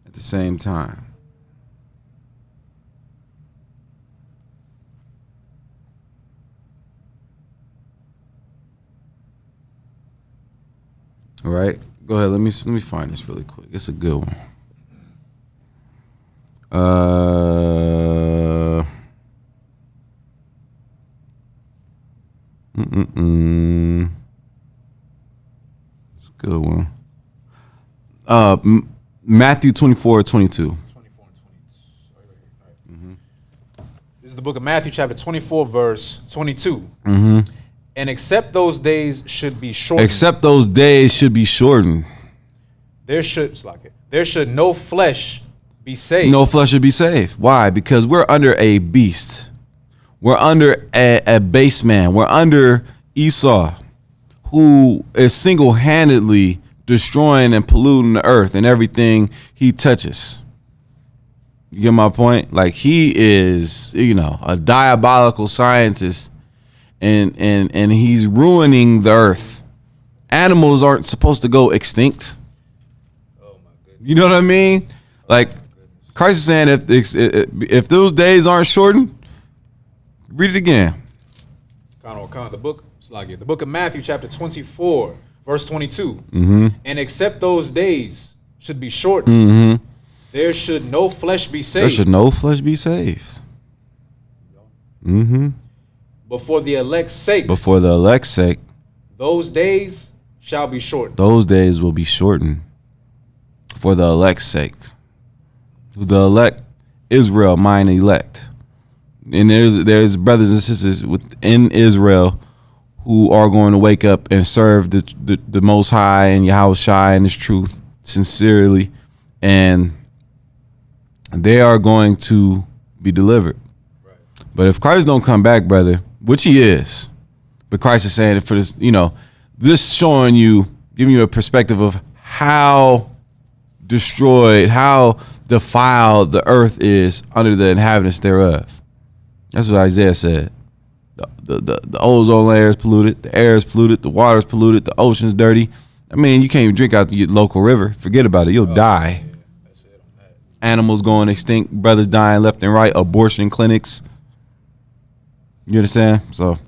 at the same time. All right. Go ahead. Let me find this really quick. It's a good one. It's a good one. Matthew 24, 22. 24 and 22. This is the book of Matthew, chapter 24, verse 22. And except those days should be shortened. Except those days should be shortened. There should no flesh be saved. No flesh should be saved. Why? Because we're under a beast. We're under a base man. We're under Esau, who is single-handedly destroying and polluting the earth and everything he touches. You get my point? Like, he is, a diabolical scientist, and he's ruining the earth. Animals aren't supposed to go extinct. Oh my goodness. You know what I mean? Like, Christ is saying if those days aren't shortened, read it again. The book of Matthew, chapter 24, verse 22. And except those days should be shortened, there should no flesh be saved. There should no flesh be saved. But for the elect's sake, those days shall be shortened. Those days will be shortened for the elect's sake. The elect, Israel, mine elect. And there's brothers and sisters within Israel who are going to wake up and serve the Most High and Yahweh Shai and His truth sincerely, and they are going to be delivered. Right. But if Christ don't come back, brother, which He is, but Christ is saying it for this, this showing you, giving you a perspective of how destroyed, how defiled the earth is under the inhabitants thereof. That's what Isaiah said. The ozone layer is polluted, the air is polluted, the water is polluted, the ocean's dirty. I mean, you can't even drink out the local river. Forget about it. You'll die. Yeah. That's it on that. Animals going extinct, brothers dying left and right, abortion clinics. You understand? So,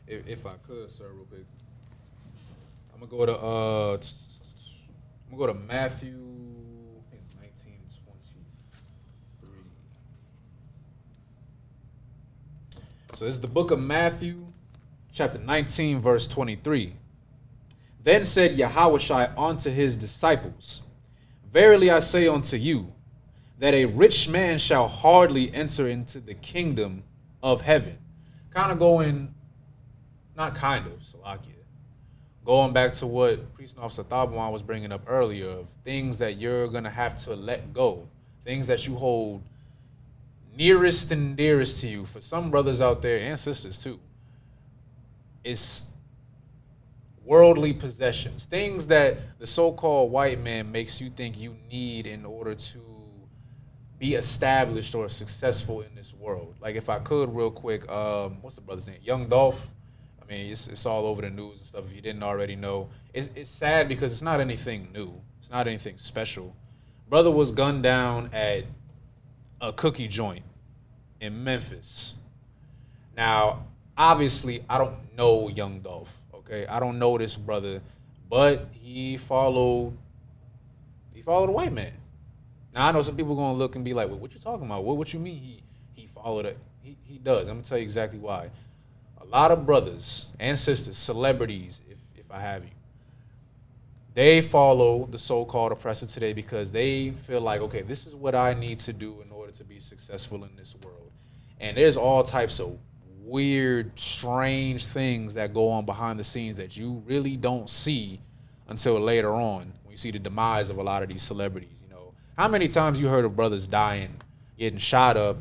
if I could, sir, real quick, I'm gonna go to Matthew. I think it's 19:23. So this is the book of Matthew, chapter 19, verse 23. Then said Yahushua unto his disciples, Verily I say unto you, that a rich man shall hardly enter into the kingdom of heaven. Going back to what Priest Officer Thabawan was bringing up earlier, of things that you're going to have to let go, things that you hold nearest and dearest to you. For some brothers out there and sisters too, it's worldly possessions, things that the so-called white man makes you think you need in order to be established or successful in this world. Like, if I could, real quick, what's the brother's name? Young Dolph. I mean, it's all over the news and stuff. If you didn't already know, it's sad because it's not anything new. It's not anything special. Brother was gunned down at a cookie joint in Memphis. Now, obviously, I don't know Young Dolph. Okay, I don't know this brother, but he followed a white man. Now, I know some people are gonna look and be like, well, what you talking about? What you mean he followed it? He does. I'm gonna tell you exactly why. A lot of brothers and sisters, celebrities, if I have you, they follow the so-called oppressor today because they feel like, okay, this is what I need to do in order to be successful in this world. And there's all types of weird, strange things that go on behind the scenes that you really don't see until later on when you see the demise of a lot of these celebrities. How many times you heard of brothers dying, getting shot up,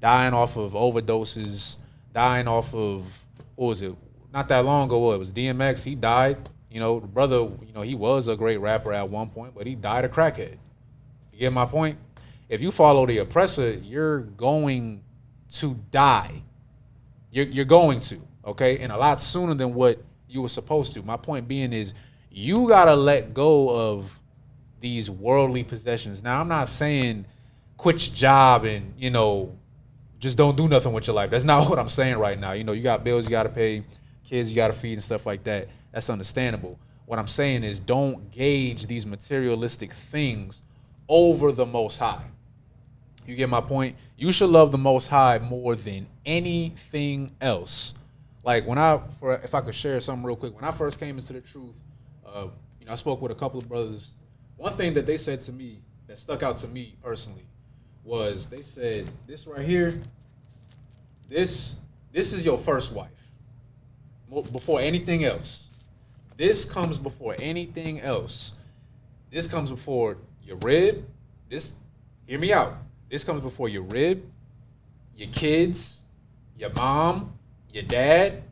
dying off of overdoses, dying off of, what was it? Not that long ago, it was DMX. He died. The brother, he was a great rapper at one point, but he died a crackhead. You get my point? If you follow the oppressor, you're going to die. You're going to, okay? And a lot sooner than what you were supposed to. My point being is, you got to let go of these worldly possessions. Now, I'm not saying quit your job and, just don't do nothing with your life. That's not what I'm saying right now. You got bills you got to pay, kids you got to feed and stuff like that. That's understandable. What I'm saying is, don't gauge these materialistic things over the Most High. You get my point? You should love the Most High more than anything else. Like, if I could share something real quick, when I first came into the truth, I spoke with a couple of brothers. One thing that they said to me that stuck out to me personally was they said, this right here, this is your first wife. Before anything else. This comes before anything else. This comes before your rib. Hear me out. This comes before your rib, your kids, your mom, your dad.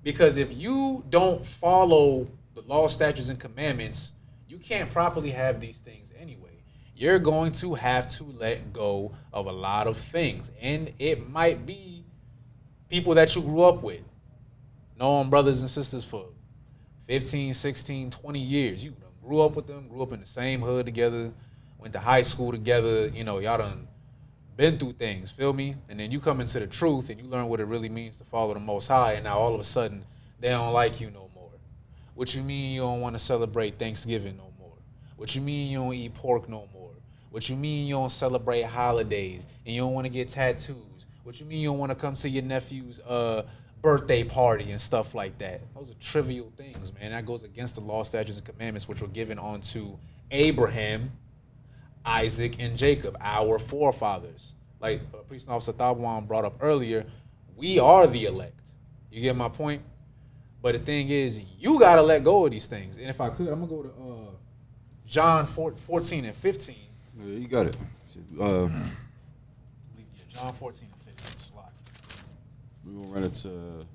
Because if you don't follow the law, statutes, and commandments, you can't properly have these things anyway. You're going to have to let go of a lot of things. And it might be people that you grew up with, knowing brothers and sisters for 15, 16, 20 years. You grew up with them, grew up in the same hood together, went to high school together. Y'all done been through things, feel me? And then you come into the truth and you learn what it really means to follow the Most High, and now all of a sudden they don't like you no more. What you mean you don't want to celebrate Thanksgiving no more? What you mean you don't eat pork no more? What you mean you don't celebrate holidays and you don't want to get tattoos? What you mean you don't want to come to your nephew's birthday party and stuff like that? Those are trivial things, man. That goes against the law, statutes, and commandments which were given onto Abraham, Isaac, and Jacob, our forefathers. Like Priest and Officer Thawan brought up earlier, we are the elect. You get my point? But the thing is, you got to let go of these things. And if I could, I'm going to go to John 14 and 15. Yeah, you got it. John 14 and 15. Slide. We're going to run it to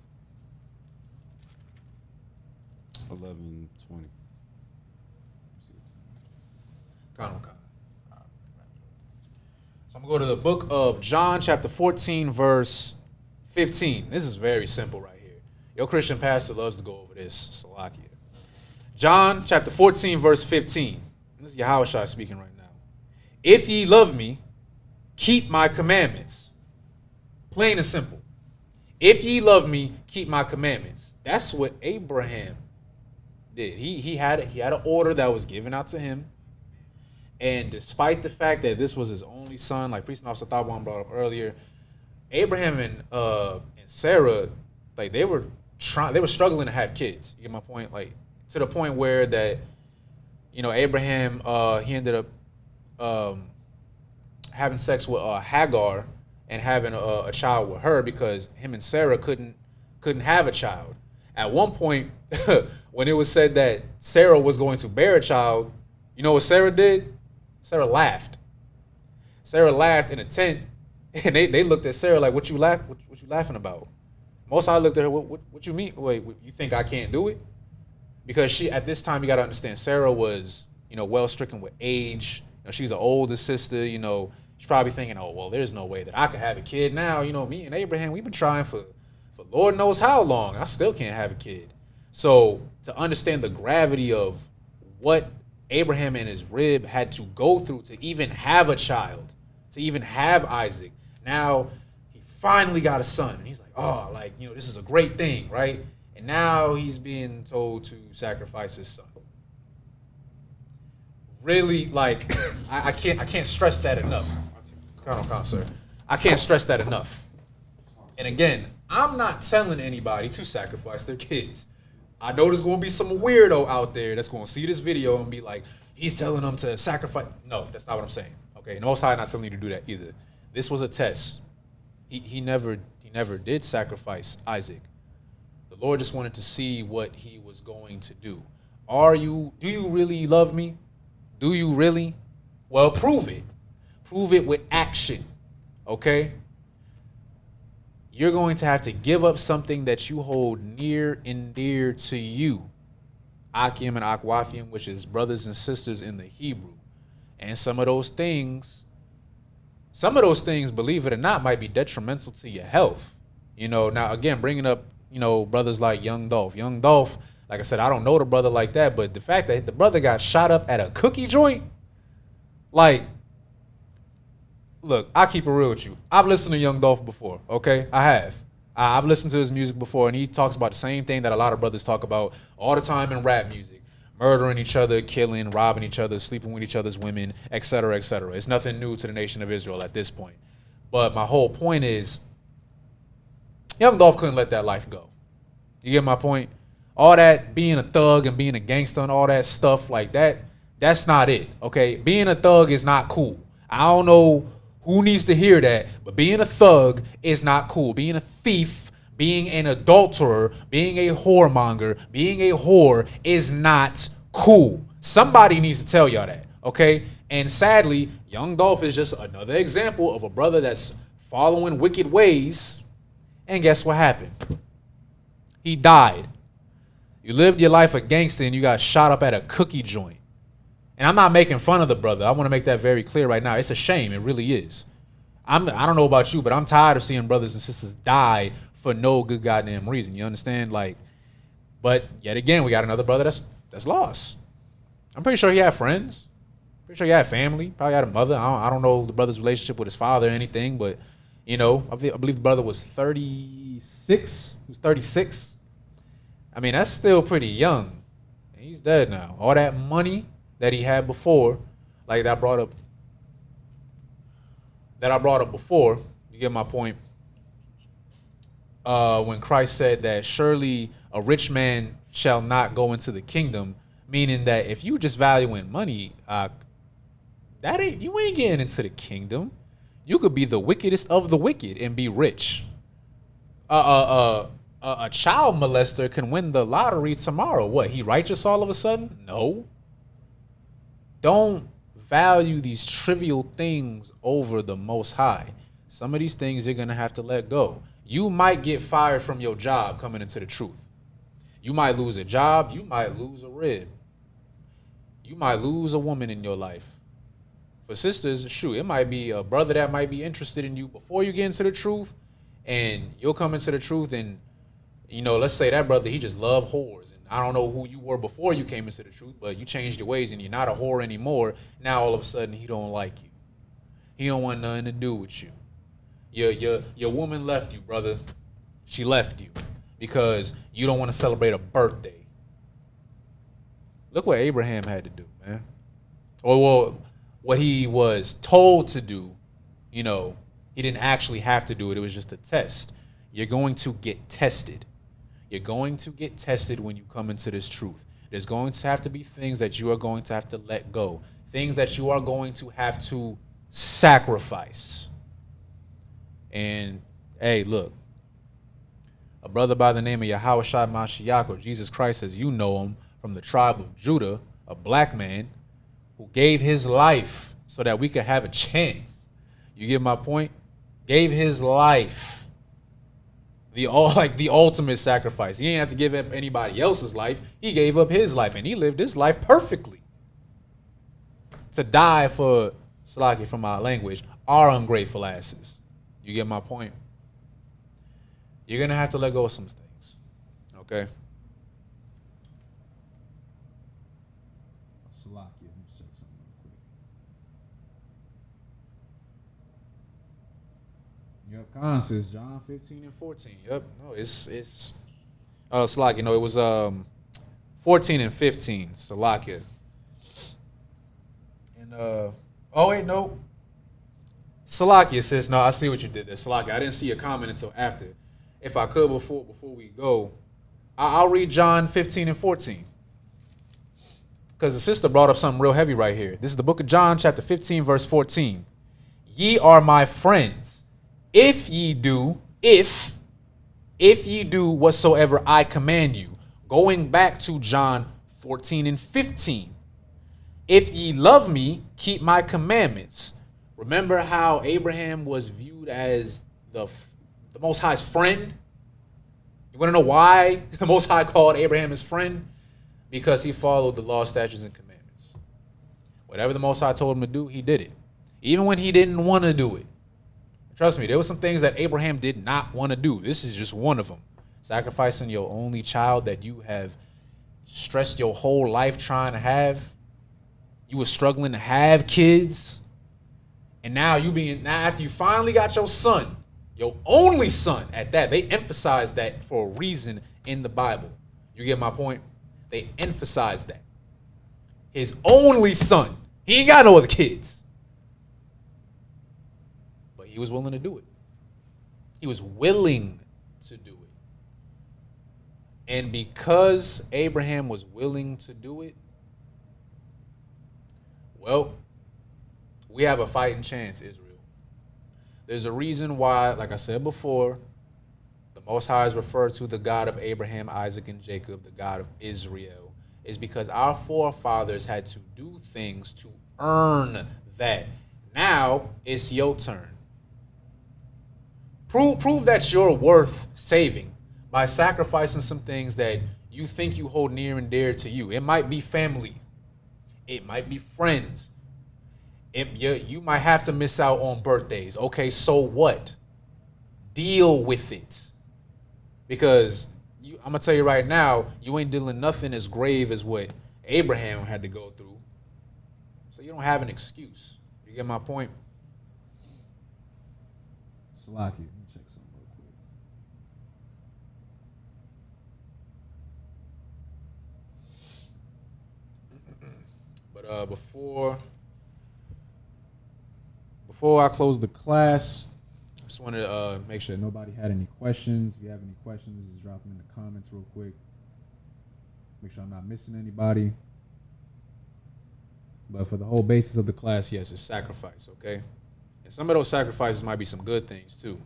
11:20. Con. So I'm going to go to the book of John, chapter 14, verse 15. This is very simple right here. Your Christian pastor loves to go over this. Salakia. John, chapter 14, verse 15. This is Yahushua speaking right now. If ye love me, keep my commandments. Plain and simple. If ye love me, keep my commandments. That's what Abraham did. He had an order that was given out to him. And despite the fact that this was his only son, like Priest and Officer Thawan brought up earlier, Abraham and Sarah, like they were struggling to have kids. You get my point? Like to the point where that, Abraham he ended up having sex with Hagar and having a child with her because him and Sarah couldn't have a child. At one point, when it was said that Sarah was going to bear a child, you know what Sarah did? Sarah laughed. Sarah laughed in a tent, and they looked at Sarah like, "What you laughing about?" Most I looked at her, "What you mean? Wait, you think I can't do it?" Because she, at this time, you got to understand, Sarah was, well stricken with age. She's an older sister. She's probably thinking, "Oh, well, there's no way that I could have a kid now." Me and Abraham, we've been trying for Lord knows how long. I still can't have a kid. So to understand the gravity of what Abraham and his rib had to go through to even have a child, to even have Isaac. Now he finally got a son, and he's like, "Oh, this is a great thing, right?" And now he's being told to sacrifice his son. Really, I can't stress that enough. Colonel, sir. I can't stress that enough. And again, I'm not telling anybody to sacrifice their kids. I know there's going to be some weirdo out there that's going to see this video and be like, he's telling them to sacrifice. No, that's not what I'm saying. Okay, and Most High not telling you to do that either. This was a test. He never did sacrifice Isaac. The Lord just wanted to see what he was going to do. Do you really love me? Do you really? Well, prove it. Prove it with action. Okay? You're going to have to give up something that you hold near and dear to you. Akim and Akwafim, which is brothers and sisters in the Hebrew. And some of those things, believe it or not, might be detrimental to your health. Now again, bringing up, brothers like Young Dolph. Young Dolph, like I said, I don't know the brother like that, but the fact that the brother got shot up at a cookie joint, look, I keep it real with you. I've listened to Young Dolph before, okay? I have. I've listened to his music before, and he talks about the same thing that a lot of brothers talk about all the time in rap music. Murdering each other, killing, robbing each other, sleeping with each other's women, etc., etc. It's nothing new to the nation of Israel at this point. But my whole point is, Young Dolph couldn't let that life go. You get my point? all that being a thug and being a gangster and all that stuff like that, that's not it, okay? Being a thug is not cool. I don't know who needs to hear that, but being a thug is not cool. Being a thief, being an adulterer, being a whoremonger, being a whore is not cool. Somebody needs to tell y'all that, okay? And sadly, Young Dolph is just another example of a brother that's following wicked ways. And guess what happened? He died. You lived your life a gangster and you got shot up at a cookie joint. And I'm not making fun of the brother. I want to make that very clear right now. It's a shame. It really is. I don't know about you, but I'm tired of seeing brothers and sisters die for no good goddamn reason. You understand? Like, but yet again, we got another brother that's lost. I'm pretty sure he had friends. Pretty sure he had family. Probably had a mother. I don't know the brother's relationship with his father or anything, but you know, I believe the brother was 36. He was 36. I mean, that's still pretty young. He's dead now. All that money that he had before, like that I brought up before, you get my point. When Christ said that surely a rich man shall not go into the kingdom, meaning that if you just valuing money, you ain't getting into the kingdom. You could be the wickedest of the wicked and be rich. A child molester can win the lottery tomorrow. What, he righteous all of a sudden? No. Don't value these trivial things over the Most High. Some of these things you're going to have to let go. You might get fired from your job coming into the truth. You might lose a job. You might lose a rib. You might lose a woman in your life. For sisters, shoot, it might be a brother that might be interested in you before you get into the truth, and you'll come into the truth and, you know, let's say that brother, he just loved whores. And I don't know who you were before you came into the truth, but you changed your ways and you're not a whore anymore. Now all of a sudden he don't like you. He don't want nothing to do with you. Your woman left you, brother. She left you because you don't want to celebrate a birthday. Look what Abraham had to do, man. Or well, what he was told to do, you know, he didn't actually have to do it. It was just a test. You're going to get tested. You're going to get tested when you come into this truth. There's going to have to be things that you are going to have to let go. Things that you are going to have to sacrifice. And, hey, look. A brother by the name of Yahushua Mashiach, or Jesus Christ as you know him, from the tribe of Judah, a black man who gave his life so that we could have a chance. You get my point? Gave his life. The ultimate sacrifice. He didn't have to give up anybody else's life. He gave up his life, and he lived his life perfectly. To die for, Salaki from my language, our ungrateful asses. You get my point? You're going to have to let go of some things. Okay? Salaki, let me check something real quick. Yep, Khan says John 15 and 14. Yep. No, it's Salakia. No, it was 14 and 15. Salakia. And oh wait, no. Salakia says, no, I see what you did there. Salakia. I didn't see a comment until after. If I could before we go, I'll read John 15 and 14. Because the sister brought up something real heavy right here. This is the book of John, chapter 15, verse 14. Ye are my friends, if ye do whatsoever I command you. Going back to John 14 and 15. If ye love me, keep my commandments. Remember how Abraham was viewed as the Most High's friend? You want to know why the Most High called Abraham his friend? Because he followed the law, statutes, and commandments. Whatever the Most High told him to do, he did it. Even when he didn't want to do it. Trust me, there were some things that Abraham did not want to do. This is just one of them. Sacrificing your only child that you have stressed your whole life trying to have. You were struggling to have kids. And now after you finally got your son, your only son at that, they emphasize that for a reason in the Bible. You get my point? They emphasize that. His only son. He ain't got no other kids. But he was willing to do it. He was willing to do it. And because Abraham was willing to do it, well, we have a fighting chance, Israel. There's a reason why, like I said before, the Most High is referred to the God of Abraham, Isaac, and Jacob, the God of Israel, is because our forefathers had to do things to earn that. Now it's your turn. Prove that you're worth saving by sacrificing some things that you think you hold near and dear to you. It might be family. It might be friends. You might have to miss out on birthdays. Okay, so what? Deal with it. Because I'm going to tell you right now, you ain't dealing nothing as grave as what Abraham had to go through. So you don't have an excuse. You get my point? Salaki, let me check something real quick. But before I close the class, I just wanted to make sure Nobody had any questions. If you have any questions, just drop them in the comments real quick. Make sure I'm not missing anybody. But for the whole basis of the class, yes, it's sacrifice, okay? And some of those sacrifices might be some good things too.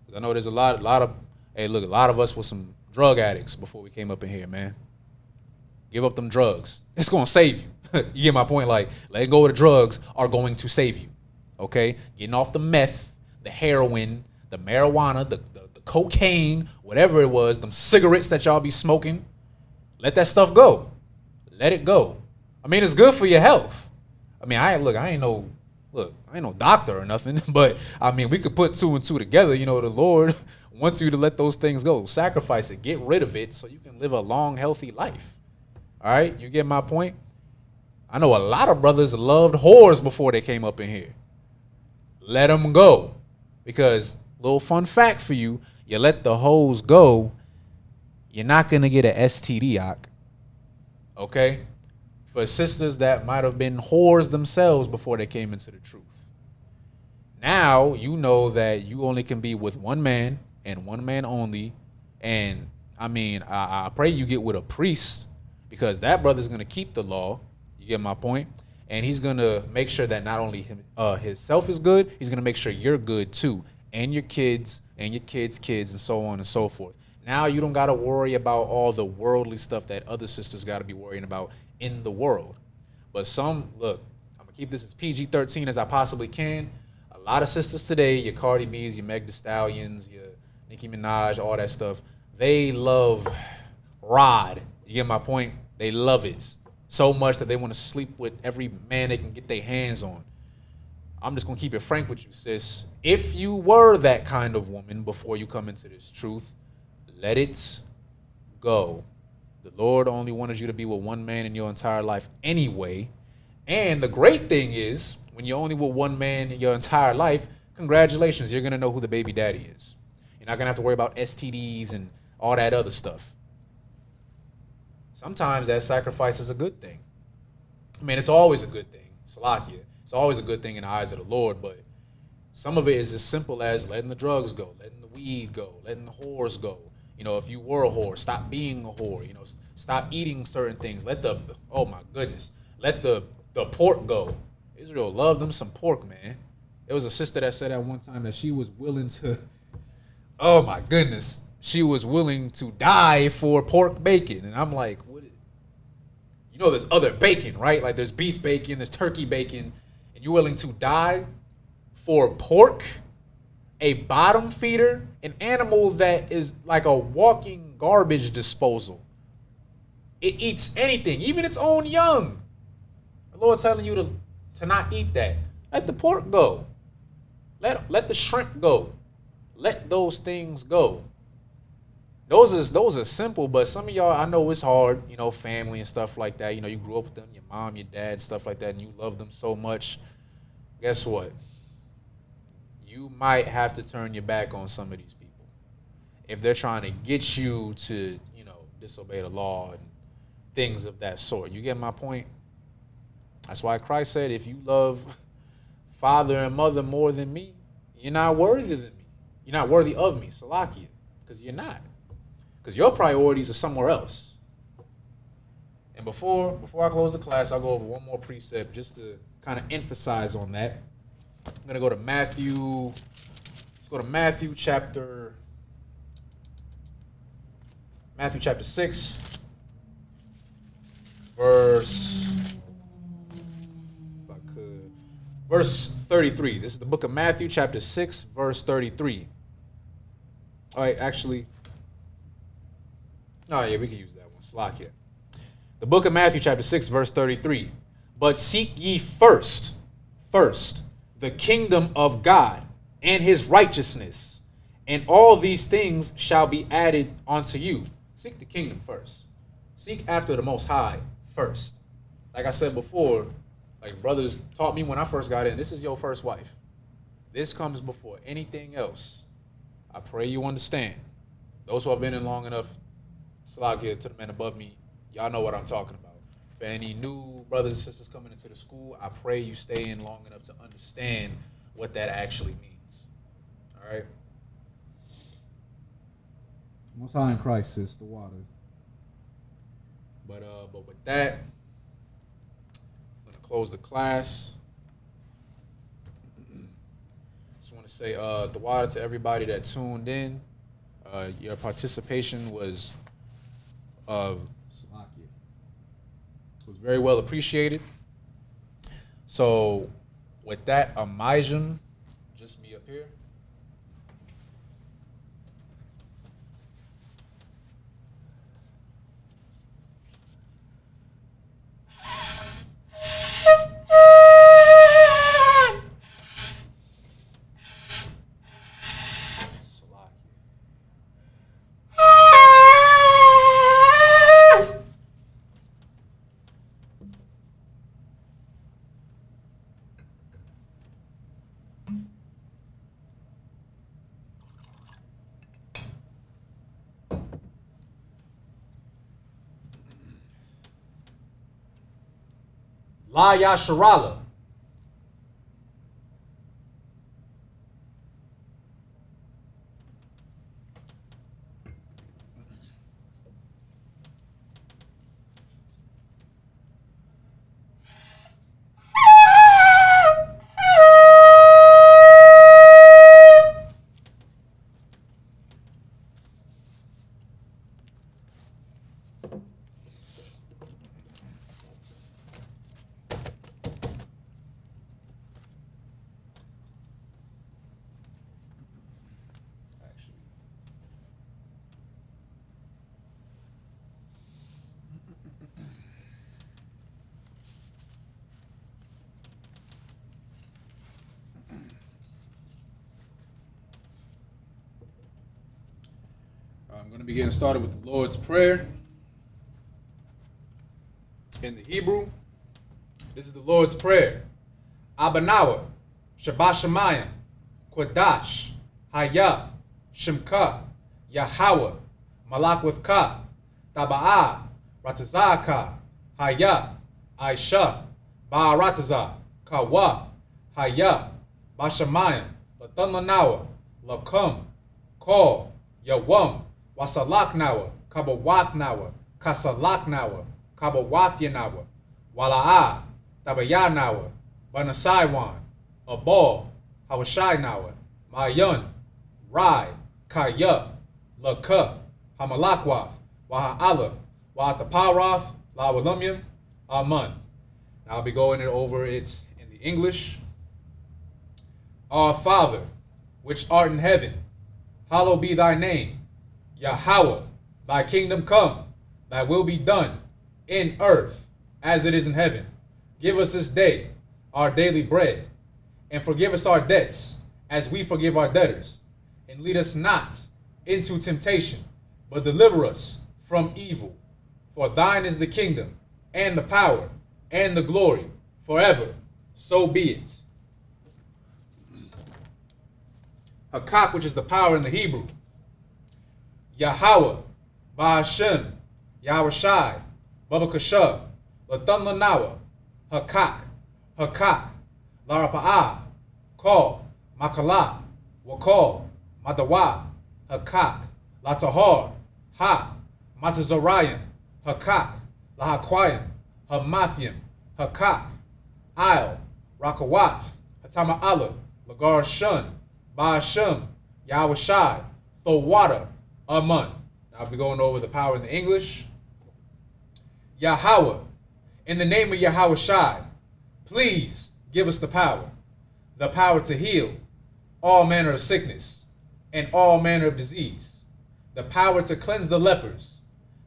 Because I know there's a lot of us was some drug addicts before we came up in here, man. Give up them drugs. It's gonna save you. You get my point? Like, letting go of the drugs are going to save you. Okay? Getting off the meth, the heroin, the marijuana, the cocaine, whatever it was, them cigarettes that y'all be smoking. Let that stuff go. Let it go. I mean, it's good for your health. I mean, I ain't no doctor or nothing, but I mean, we could put two and two together. You know, the Lord wants you to let those things go. Sacrifice it. Get rid of it so you can live a long, healthy life. All right? You get my point? I know a lot of brothers loved whores before they came up in here. Let them go. Because, little fun fact for you, you let the hoes go, you're not going to get an STD, okay? For sisters that might have been whores themselves before they came into the truth. Now you know that you only can be with one man and one man only. And I mean, I pray you get with a priest, because that brother's going to keep the law. You get my point? And he's going to make sure that not only himself is good, he's going to make sure you're good too. And your kids and your kids' kids and so on and so forth. Now you don't got to worry about all the worldly stuff that other sisters got to be worrying about in the world. But I'm going to keep this as PG-13 as I possibly can. A lot of sisters today, your Cardi B's, your Meg Thee Stallions, your Nicki Minaj, all that stuff, they love Rod. You get my point? They love it so much that they want to sleep with every man they can get their hands on. I'm just going to keep it frank with you, sis. If you were that kind of woman before you come into this truth, let it go. The Lord only wanted you to be with one man in your entire life anyway. And the great thing is, when you're only with one man in your entire life, congratulations, you're going to know who the baby daddy is. You're not going to have to worry about STDs and all that other stuff. Sometimes that sacrifice is a good thing. I mean, it's always a good thing. Salakia. It's always a good thing in the eyes of the Lord, but some of it is as simple as letting the drugs go, letting the weed go, letting the whores go. You know, if you were a whore, stop being a whore. You know, stop eating certain things. Let the pork go. Israel loved them some pork, man. There was a sister that said at one time that she was willing to, oh my goodness, she was willing to die for pork bacon. And I'm like, what? You know, there's other bacon, right? Like there's beef bacon, there's turkey bacon, and you're willing to die for pork? A bottom feeder, an animal that is like a walking garbage disposal. It eats anything, even its own young. The Lord telling you to not eat that. Let the pork go. Let the shrimp go. Let those things go. Those are simple, but some of y'all, I know it's hard, you know, family and stuff like that. You know, you grew up with them, your mom, your dad, stuff like that, and you love them so much. Guess what? You might have to turn your back on some of these people if they're trying to get you to, you know, disobey the law and things of that sort. You get my point? That's why Christ said, if you love father and mother more than me, you're not worthy than me. You're not worthy of me, Salakia, because you're not. because your priorities are somewhere else. And before I close the class, I'll go over one more precept just to kind of emphasize on that. I'm gonna go to Matthew. Let's go to Matthew chapter 6, verse 33. This is the book of Matthew chapter 6, verse 33. All right, actually. Oh, yeah, we can use that one. Slakia. The book of Matthew chapter 6, verse 33. But seek ye first the kingdom of God and his righteousness, and all these things shall be added unto you. Seek the kingdom first. Seek after the Most High first. Like I said before, like brothers taught me when I first got in, this is your first wife. This comes before anything else. I pray you understand. Those who have been in long enough, Salakia, to the men above me, y'all know what I'm talking about. For any new brothers and sisters coming into the school, I pray you stay in long enough to understand what that actually means. All right? Most High in Christ, sis, the water. But with that, I'm gonna close the class. Just want to say the water to everybody that tuned in. Your participation was very well appreciated. So with that, Amijam, just me up here. La Yasharala. I'm going to be getting started with the Lord's Prayer. In the Hebrew, this is the Lord's Prayer. Abanawa, Shabbat Shemayim, Kodash, Haya, Shemka, Yahweh, Malak with Ka, Taba'ah, Ratazaka, Haya, Aisha, Ba'arataza, Kawa, Haya, Bashamayim, Latanlanawa, Lakum, Kol, Yawam, Wasalaknawa, Kabawatnawa, Kasalaknawa, Kabawathyanawa, Walaa, Tabayanawa, Banasaiwan, Abal, Hawashinawa, Mayun, Rai, Kaya, Laka, Hamalakwath, Waha'ala, Wahataparoth, Lawalumyam, Amun. Now I'll be going over it in the English. Our Father, which art in heaven, hallowed be thy name. Yahweh, thy kingdom come, thy will be done, in earth as it is in heaven. Give us this day our daily bread, and forgive us our debts as we forgive our debtors. And lead us not into temptation, but deliver us from evil. For thine is the kingdom, and the power, and the glory, forever. So be it. Hakak, which is the power in the Hebrew. Yahweh, Ba'ashem, Yahushai, Baba Kasha, Latan Lanawa, Hakak, Larapa'ah, Kol, Makala, Wakol, Madawa, Hakak, Latahar, Ha, Matazarayan, Hakak, Lahaquayim, Hamathim, Hakak, Il, Rakawath, Hatama Allah, Lagar Shun, Ba'ashim, Yahweh Thowada, Amun. Now I'll be going over the power in the English. Yahweh, in the name of Yahweh Shai, please give us the power to heal all manner of sickness and all manner of disease, the power to cleanse the lepers,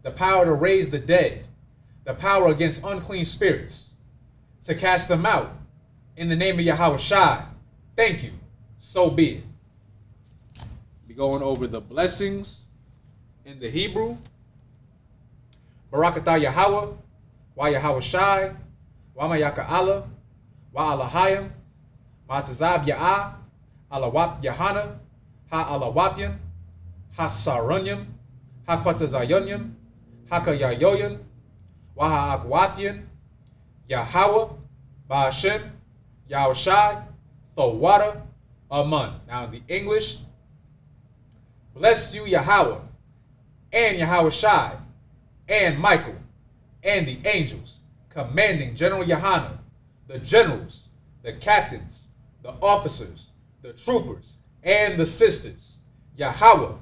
the power to raise the dead, the power against unclean spirits, to cast them out in the name of Yahweh Shai. Thank you. So be it. Be going over the blessings in the Hebrew. Barakatah Yahweh, Wa Yahweh Shai, Wa Mayaka Allah, Wa Alahayim, Ma Tazab Ya'ah, Alawap Yahana, Ha Alawapyan, Ha Sarunyam, Ha Kwatazayunyam, Ha Kayayoyan, Wa Ha Akwathian, Yahweh, Ba'ashem, Yahweh Shai, Thowada, Amun. Now in the English, bless you Yahweh, and Yahweh Shai, and Michael, and the angels, commanding General Yahana, the generals, the captains, the officers, the troopers, and the sisters. Yahweh,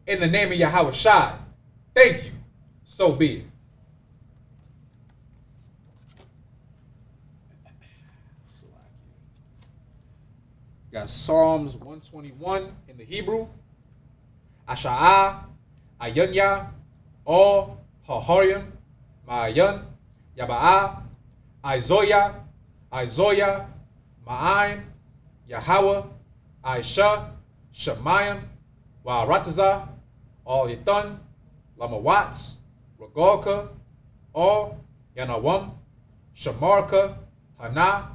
in the name of Yahweh Shai, thank you. So be it. Got Psalms 121 in the Hebrew. Asha'ah, Ayunya, O, Hahorim, Ma'ayan, Yaba'ah, Izoya, Ma'aim, Yahweh, Aisha, Shemayim, Wa'aratazah, All Yithan, Lamawats, Ragolka, All, Yanawam, Shamarka, Hana,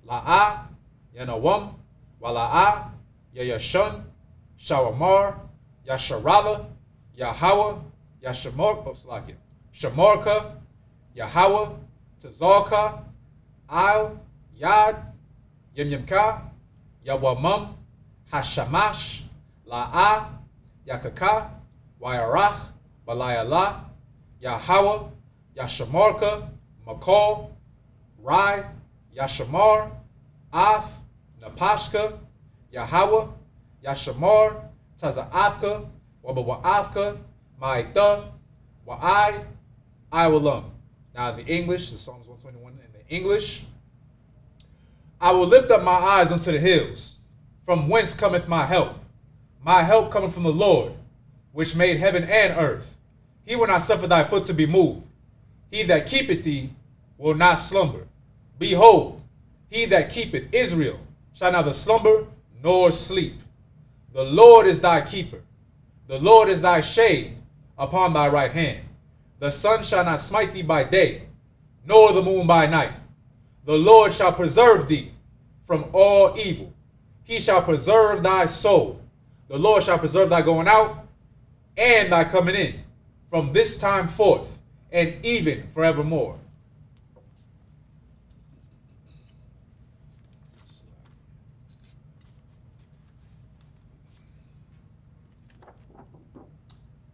La'ah, Yanawam, Wala'ah, Yayashun, Shawamar, Yasharala, Yahweh, Shamarka, Yahweh, Tazalka, Il, Yad, Yimyamka, Yawamum, Hashamash, La'ah, Yakaka, Wayarach, Balayala, Yahweh, Yashamarka, Makol, Rai, Yashamar, Af, Napashka, Yahweh, Yashamar, Taza'afka, Wabawa'afka, Ma'ita, Wa'ai, Iwalam. Now in the English, the Psalms 121 in the English. I will lift up my eyes unto the hills, from whence cometh my help. My help cometh from the Lord, which made heaven and earth. He will not suffer thy foot to be moved. He that keepeth thee will not slumber. Behold, he that keepeth Israel shall neither slumber nor sleep. The Lord is thy keeper. The Lord is thy shade upon thy right hand. The sun shall not smite thee by day, nor the moon by night. The Lord shall preserve thee from all evil. He shall preserve thy soul. The Lord shall preserve thy going out and thy coming in from this time forth and even forevermore.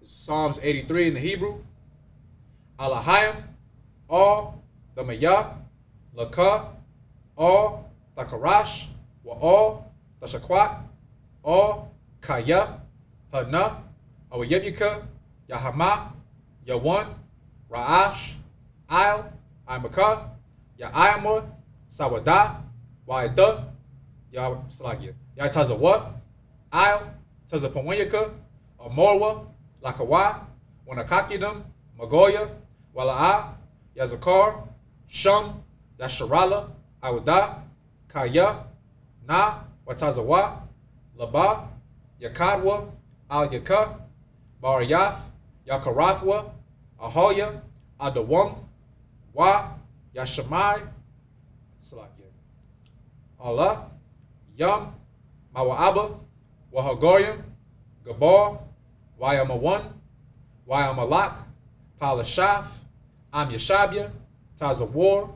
Psalms 83 in the Hebrew. Alahayim, all, the Mayah, Lakah, all, Takarash, wa all, Tashakwat, all, Kaya, Hana, Awayemika, Yahama, Yawan, Ra'ash, Il, Imaka, Ya'ayamur, Sawada, Wa'ida, Yatazawa, Il, Tazapawanyaka, Amorwa, Lakawa, Wanakakidam, Magoya, Wala'a, Yazakar, Shum, Yasharala, Awada, Kaya, Na, Watazawa, Laba, Yakadwa, Al Yaka, Barayath, Yakarathwa, Ahoya, Adawam, Wa, Yashamai, Salakia, Allah, Yam, Mawa'aba, Wahagoyim, Gabar, Wayamawan, Wayamalak, Palashaf, Am Yashabia, Tazawar,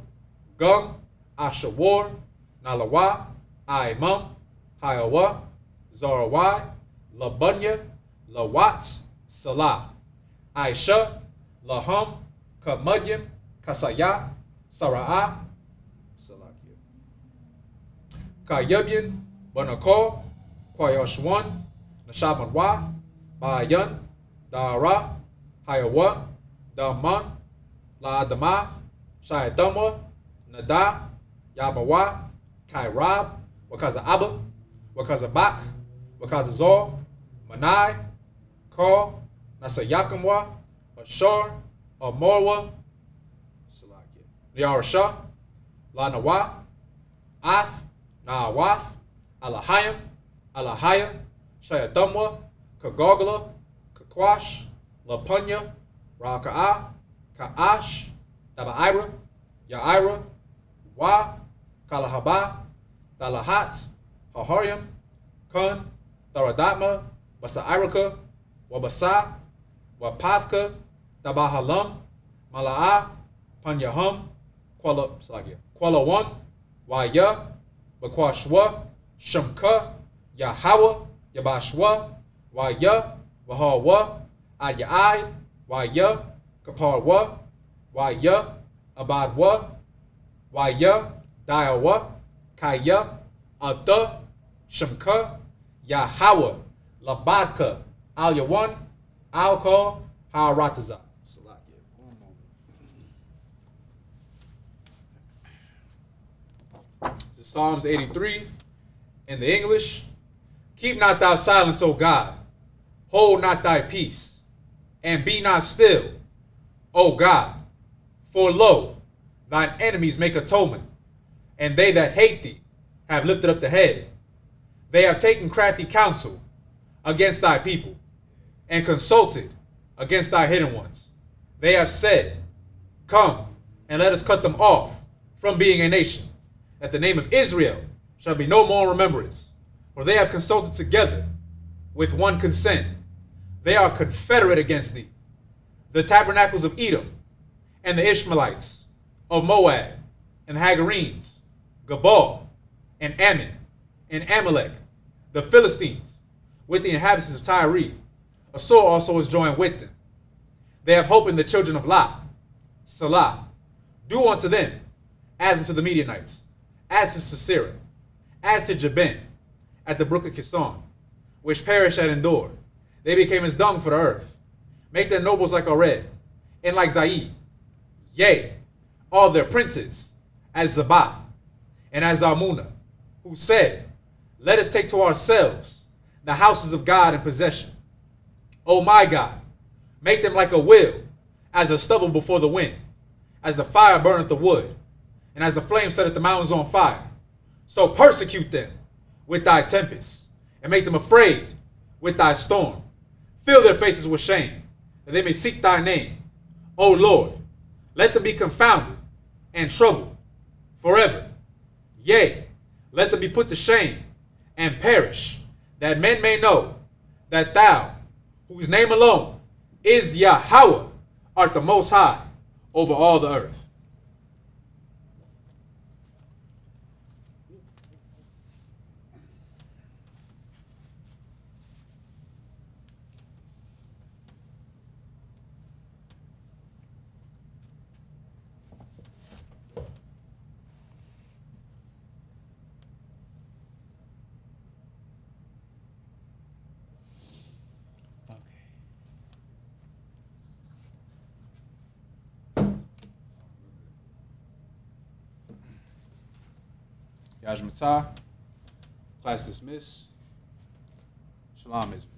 Gum, Ashawar, Nalawa, Aimam, Hayawa, Zarawai, Labunya, Lawat, Salah. Aisha, Laham, Kamadyam, Kasaya, Sara'ah, Salakia. Kayabyan, Banakol, Kwayashwan, Nashabanwa, Bayan, Dara, Hayawa, Daman, La Adama, Shayadama, Nada, Yabawa, Kairab, Wakaza Abba, Wakaza Bak, Wakaza Zor, Manai, Kal, Nasayakamwa, Ashar, Amorwa, Yarasha, Lanawa, Ath, Naawath, Alahayim, Alahaya, Shayadamwa, Kagogla, Kakwash, Lapunya, Raka'a, Ka'ash, Dabaira, Ya'ira, Wa, Kalahaba, Dalahat, Haharyam, Kun, Tharadatma, Basairaka, Wabasa, Wapathka, Dabahalam, Mala'a, Panyahum, Kuala 1, Waya, Bakwashwa, Shumka, Yahawa, Yabashwa, Waya, Wahawa, Ayai, Waya, Kaparwa, Waya, Abadwa, Waya, Diawa, Kaya, Adha, Shumka, Yahawa, Labadka, Al-Yawan, Alcohol, Harataza. This is Psalms 83 in the English. Keep not thou silence, O God. Hold not thy peace, and be not still, O God. For lo, thine enemies make atonement, and they that hate thee have lifted up the head. They have taken crafty counsel against thy people, and consulted against thy hidden ones. They have said, come, and let us cut them off from being a nation, that the name of Israel shall be no more in remembrance. For they have consulted together with one consent. They are confederate against thee. The tabernacles of Edom, and the Ishmaelites, of Moab, and Hagarenes, Gabal, and Ammon, and Amalek, the Philistines, with the inhabitants of Tyre. A sword also is joined with them. They have hope in the children of Lot. Salah. Do unto them as unto the Midianites, as to Sisera, as to Jabin, at the brook of Kison, which perished at Endor. They became as dung for the earth. Make their nobles like Ared, and like Zaid. Yea, all their princes, as Zabah, and as Zalmunna, who said, let us take to ourselves the houses of God in possession. O my God, make them like a wheel, as a stubble before the wind, as the fire burneth the wood, and as the flame setteth the mountains on fire. So persecute them with thy tempest, and make them afraid with thy storm. Fill their faces with shame, that they may seek thy name. O Lord, let them be confounded and troubled forever. Yea, let them be put to shame and perish, that men may know that thou, whose name alone is Yahweh, art the most high over all the earth. Yajmatah, class dismissed. Shalom, Israel.